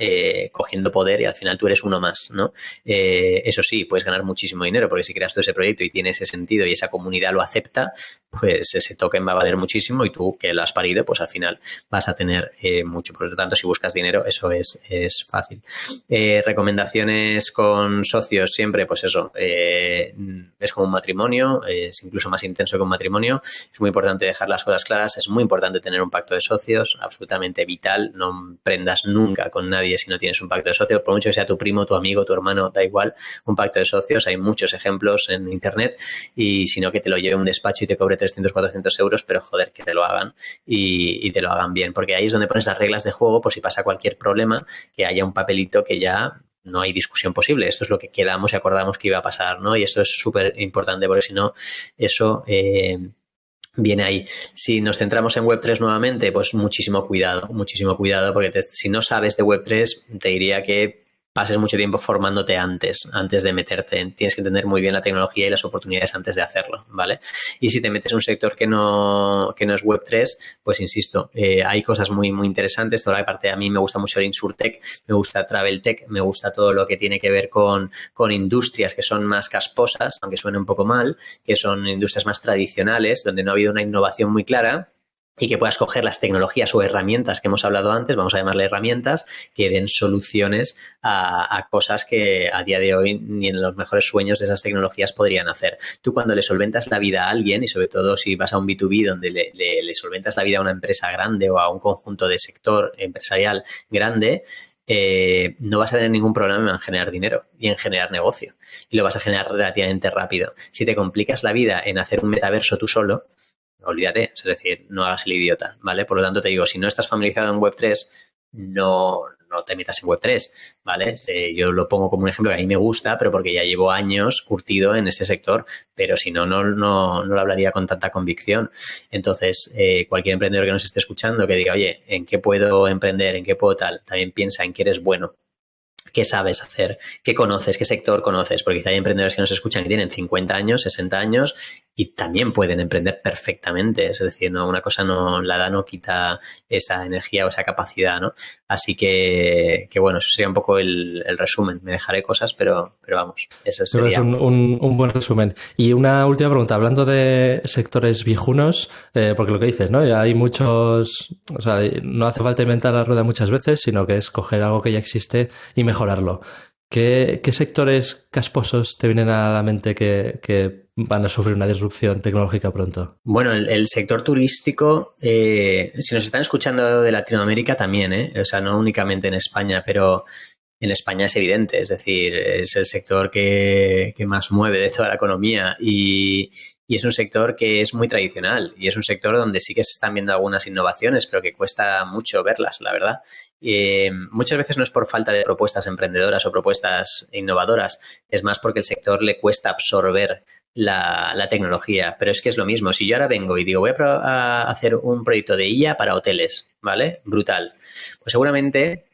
Speaker 1: cogiendo poder y al final tú eres uno más, ¿no? Eso sí, puedes ganar muchísimo dinero porque si creas todo ese proyecto y tiene ese sentido y esa comunidad lo acepta, pues ese token va a valer muchísimo y tú que lo has parido, pues al final vas a tener mucho. Por lo tanto, si buscas dinero, eso es fácil. Recomendaciones con socios siempre, pues eso, es como un matrimonio, es incluso más intenso que un matrimonio, es muy importante dejar las cosas claras, es muy importante tener un pacto de socios, absolutamente vital, no emprendas nunca con nadie si no tienes un pacto de socios, por mucho que sea tu primo, tu amigo, tu hermano, da igual, un pacto de socios, hay muchos ejemplos en internet y si no que te lo lleve un despacho y te cobre 300, 400 euros, pero joder, que te lo hagan y te lo hagan bien, porque ahí es donde pones las reglas de juego por si pasa cualquier problema, que haya un papelito que ya no hay discusión posible, esto es lo que quedamos y acordamos que iba a pasar, ¿no? Y esto es súper importante porque si no, eso viene ahí. Si nos centramos en Web3 nuevamente, pues muchísimo cuidado, porque si no sabes de Web3, te diría que pases mucho tiempo formándote antes de meterte. Tienes que entender muy bien la tecnología y las oportunidades antes de hacerlo, ¿vale? Y si te metes en un sector que no es Web3, pues insisto, hay cosas muy, muy interesantes. Toda la parte, a mí me gusta mucho el InsurTech, me gusta Travel Tech, me gusta todo lo que tiene que ver con industrias que son más casposas, aunque suene un poco mal, que son industrias más tradicionales, donde no ha habido una innovación muy clara, y que puedas coger las tecnologías o herramientas que hemos hablado antes, vamos a llamarle herramientas, que den soluciones a cosas que a día de hoy ni en los mejores sueños de esas tecnologías podrían hacer. Tú cuando le solventas la vida a alguien, y sobre todo si vas a un B2B donde le solventas la vida a una empresa grande o a un conjunto de sector empresarial grande, no vas a tener ningún problema en generar dinero y en generar negocio. Y lo vas a generar relativamente rápido. Si te complicas la vida en hacer un metaverso tú solo, olvídate, es decir, no hagas el idiota, ¿vale? Por lo tanto, te digo, si no estás familiarizado en Web3, no te metas en Web3, ¿vale? Yo lo pongo como un ejemplo que a mí me gusta, pero porque ya llevo años curtido en ese sector, pero si no lo hablaría con tanta convicción. Entonces, cualquier emprendedor que nos esté escuchando que diga, oye, ¿en qué puedo emprender? ¿En qué puedo tal? También piensa en qué eres bueno. ¿Qué sabes hacer? ¿Qué conoces? ¿Qué sector conoces? Porque quizá hay emprendedores que nos escuchan que tienen 50 años, 60 años y también pueden emprender perfectamente. Es decir, no, una cosa no, la edad no quita esa energía o esa capacidad, ¿no? Así que bueno, eso sería un poco el resumen. Me dejaré cosas, pero vamos, eso
Speaker 2: Creo que es
Speaker 1: sería.
Speaker 2: un buen resumen. Y una última pregunta, hablando de sectores viejunos, porque lo que dices, ¿no? Hay muchos, o sea, no hace falta inventar la rueda muchas veces, sino que es coger algo que ya existe y mejorarlo. ¿Qué sectores casposos te vienen a la mente que van a sufrir una disrupción tecnológica pronto?
Speaker 1: Bueno, el sector turístico, si nos están escuchando de Latinoamérica también, o sea, no únicamente en España, pero en España es evidente, es decir, es el sector que más mueve de toda la economía y es un sector que es muy tradicional y es un sector donde sí que se están viendo algunas innovaciones, pero que cuesta mucho verlas, la verdad. Muchas veces no es por falta de propuestas emprendedoras o propuestas innovadoras, es más porque el sector le cuesta absorber la tecnología, pero es que es lo mismo. Si yo ahora vengo y digo, voy a hacer un proyecto de IA para hoteles, ¿vale? Brutal. Pues seguramente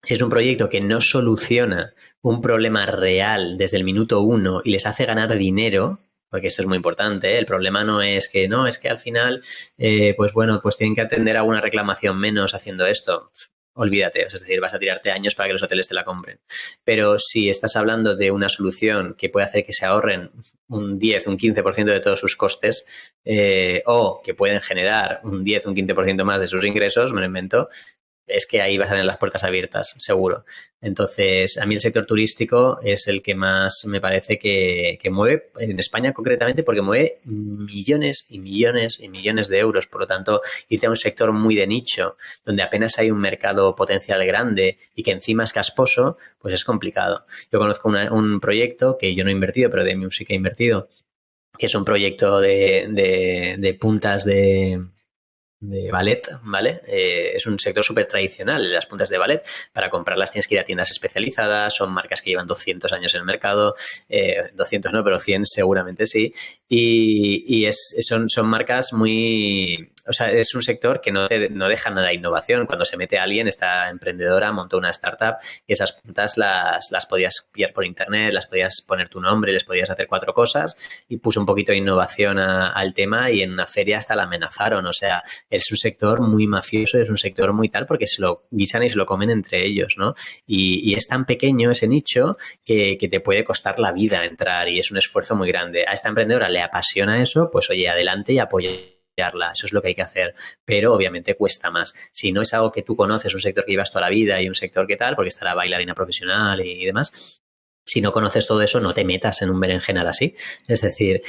Speaker 1: si es un proyecto que no soluciona un problema real desde el minuto uno y les hace ganar dinero, porque esto es muy importante, ¿eh? El problema no, es que al final, pues bueno, pues tienen que atender a una reclamación menos haciendo esto. Olvídate, es decir, vas a tirarte años para que los hoteles te la compren. Pero si estás hablando de una solución que puede hacer que se ahorren un 10, un 15% de todos sus costes, o que pueden generar un 10, un 15% más de sus ingresos, me lo invento, es que ahí vas a tener las puertas abiertas, seguro. Entonces, a mí el sector turístico es el que más me parece que mueve, en España concretamente, porque mueve millones y millones y millones de euros. Por lo tanto, irte a un sector muy de nicho, donde apenas hay un mercado potencial grande y que encima es casposo, pues es complicado. Yo conozco un proyecto que yo no he invertido, pero de mí sí que he invertido, que es un proyecto de puntas de ballet, ¿vale? Es un sector súper tradicional, las puntas de ballet. Para comprarlas tienes que ir a tiendas especializadas, son marcas que llevan 200 años en el mercado, 200 no, pero 100 seguramente sí, y son marcas muy... O sea, es un sector que no deja nada de innovación. Cuando se mete alguien, esta emprendedora montó una startup y esas puntas las podías pillar por internet, las podías poner tu nombre, les podías hacer 4 cosas y puso un poquito de innovación al tema y en una feria hasta la amenazaron. O sea, es un sector muy mafioso, es un sector muy tal porque se lo guisan y se lo comen entre ellos, ¿no? Y es tan pequeño ese nicho que te puede costar la vida entrar y es un esfuerzo muy grande. A esta emprendedora le apasiona eso, pues oye, adelante y apoyarla. Eso es lo que hay que hacer, pero obviamente cuesta más. Si no es algo que tú conoces, un sector que llevas toda la vida y un sector que tal, porque está la bailarina profesional y demás, si no conoces todo eso, no te metas en un berenjenal así. Es decir,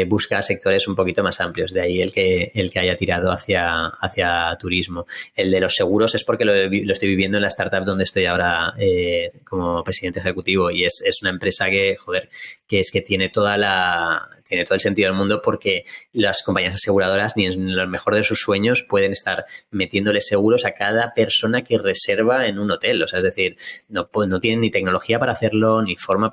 Speaker 1: busca sectores un poquito más amplios. De ahí el que haya tirado hacia turismo. El de los seguros es porque lo estoy viviendo en la startup donde estoy ahora como presidente ejecutivo y es una empresa que, joder, que es que tiene toda tiene todo el sentido del mundo, porque las compañías aseguradoras ni en lo mejor de sus sueños pueden estar metiéndole seguros a cada persona que reserva en un hotel. O sea, es decir, no tienen ni tecnología para hacerlo, ni forma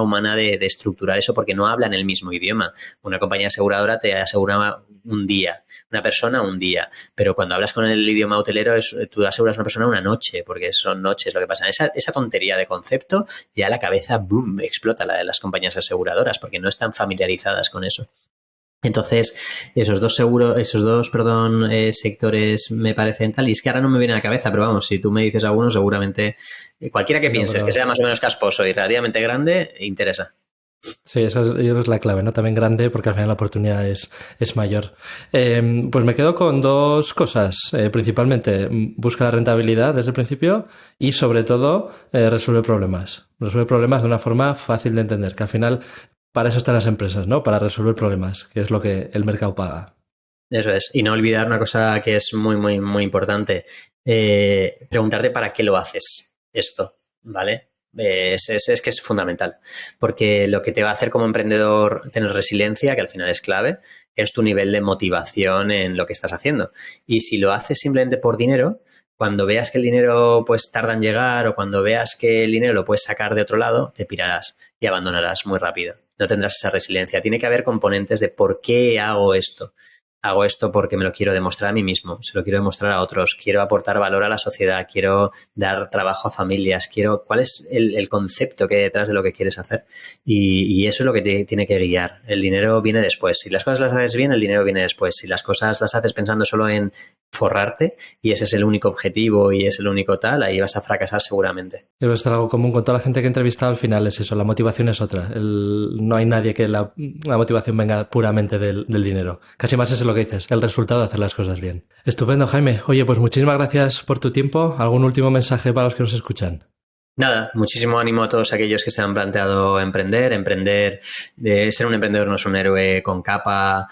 Speaker 1: humana de estructurar eso, porque no hablan el mismo idioma. Una compañía aseguradora te asegura un día, una persona un día, pero cuando hablas con el idioma hotelero tú aseguras a una persona una noche, porque son noches lo que pasa. Esa tontería de concepto, ya la cabeza, boom, explota la de las compañías aseguradoras, porque no están familiarizadas con eso. Entonces, esos dos sectores me parecen tal, y es que ahora no me viene a la cabeza, pero vamos, si tú me dices alguno, seguramente cualquiera que pienses que sea más o menos casposo y relativamente grande, interesa.
Speaker 2: Sí, eso es la clave, ¿no? También grande, porque al final la oportunidad es mayor. Pues me quedo con dos cosas. Principalmente, busca la rentabilidad desde el principio y, sobre todo, resuelve problemas. Resuelve problemas de una forma fácil de entender, que al final para eso están las empresas, ¿no? Para resolver problemas, que es lo que el mercado paga.
Speaker 1: Eso es. Y no olvidar una cosa que es muy, muy, muy importante. Preguntarte para qué lo haces esto, ¿vale? Es que es fundamental, porque lo que te va a hacer como emprendedor tener resiliencia, que al final es clave, es tu nivel de motivación en lo que estás haciendo. Y si lo haces simplemente por dinero, cuando veas que el dinero pues tarda en llegar, o cuando veas que el dinero lo puedes sacar de otro lado, te pirarás y abandonarás muy rápido. No tendrás esa resiliencia. Tiene que haber componentes de por qué hago esto. Hago esto porque me lo quiero demostrar a mí mismo, se lo quiero demostrar a otros, quiero aportar valor a la sociedad, quiero dar trabajo a familias, ¿cuál es el concepto que hay detrás de lo que quieres hacer? Y eso es lo que te tiene que guiar. El dinero viene después. Si las cosas las haces bien, el dinero viene después. Si las cosas las haces pensando solo en forrarte y ese es el único objetivo y es el único tal, ahí vas a fracasar seguramente.
Speaker 2: Debe estar algo común con toda la gente que he entrevistado. Al final es eso, la motivación es otra. No hay nadie que la motivación venga puramente del dinero. Casi más es lo que dices, el resultado de hacer las cosas bien. Estupendo, Jaime. Oye, pues muchísimas gracias por tu tiempo. ¿Algún último mensaje para los que nos escuchan?
Speaker 1: Nada, muchísimo ánimo a todos aquellos que se han planteado emprender. Ser un emprendedor no es un héroe con capa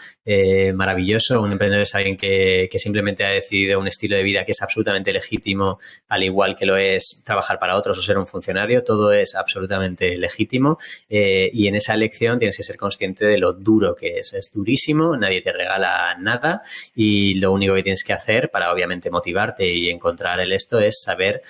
Speaker 1: maravilloso. Un emprendedor es alguien que simplemente ha decidido un estilo de vida que es absolutamente legítimo, al igual que lo es trabajar para otros o ser un funcionario. Todo es absolutamente legítimo y en esa elección tienes que ser consciente de lo duro que es. Es durísimo, nadie te regala nada y lo único que tienes que hacer para obviamente motivarte y encontrar el esto es saber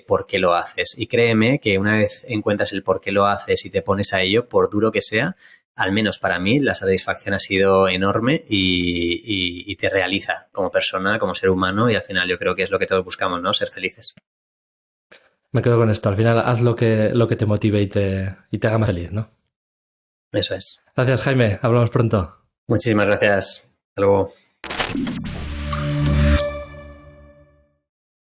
Speaker 1: por qué lo haces. Y créeme que una vez encuentras el por qué lo haces y te pones a ello, por duro que sea, al menos para mí, la satisfacción ha sido enorme y te realiza como persona, como ser humano, y al final yo creo que es lo que todos buscamos, ¿no? Ser felices.
Speaker 2: Me quedo con esto. Al final haz lo que te motive y te haga más feliz, ¿no?
Speaker 1: Eso es.
Speaker 2: Gracias, Jaime. Hablamos pronto.
Speaker 1: Muchísimas gracias. Hasta luego.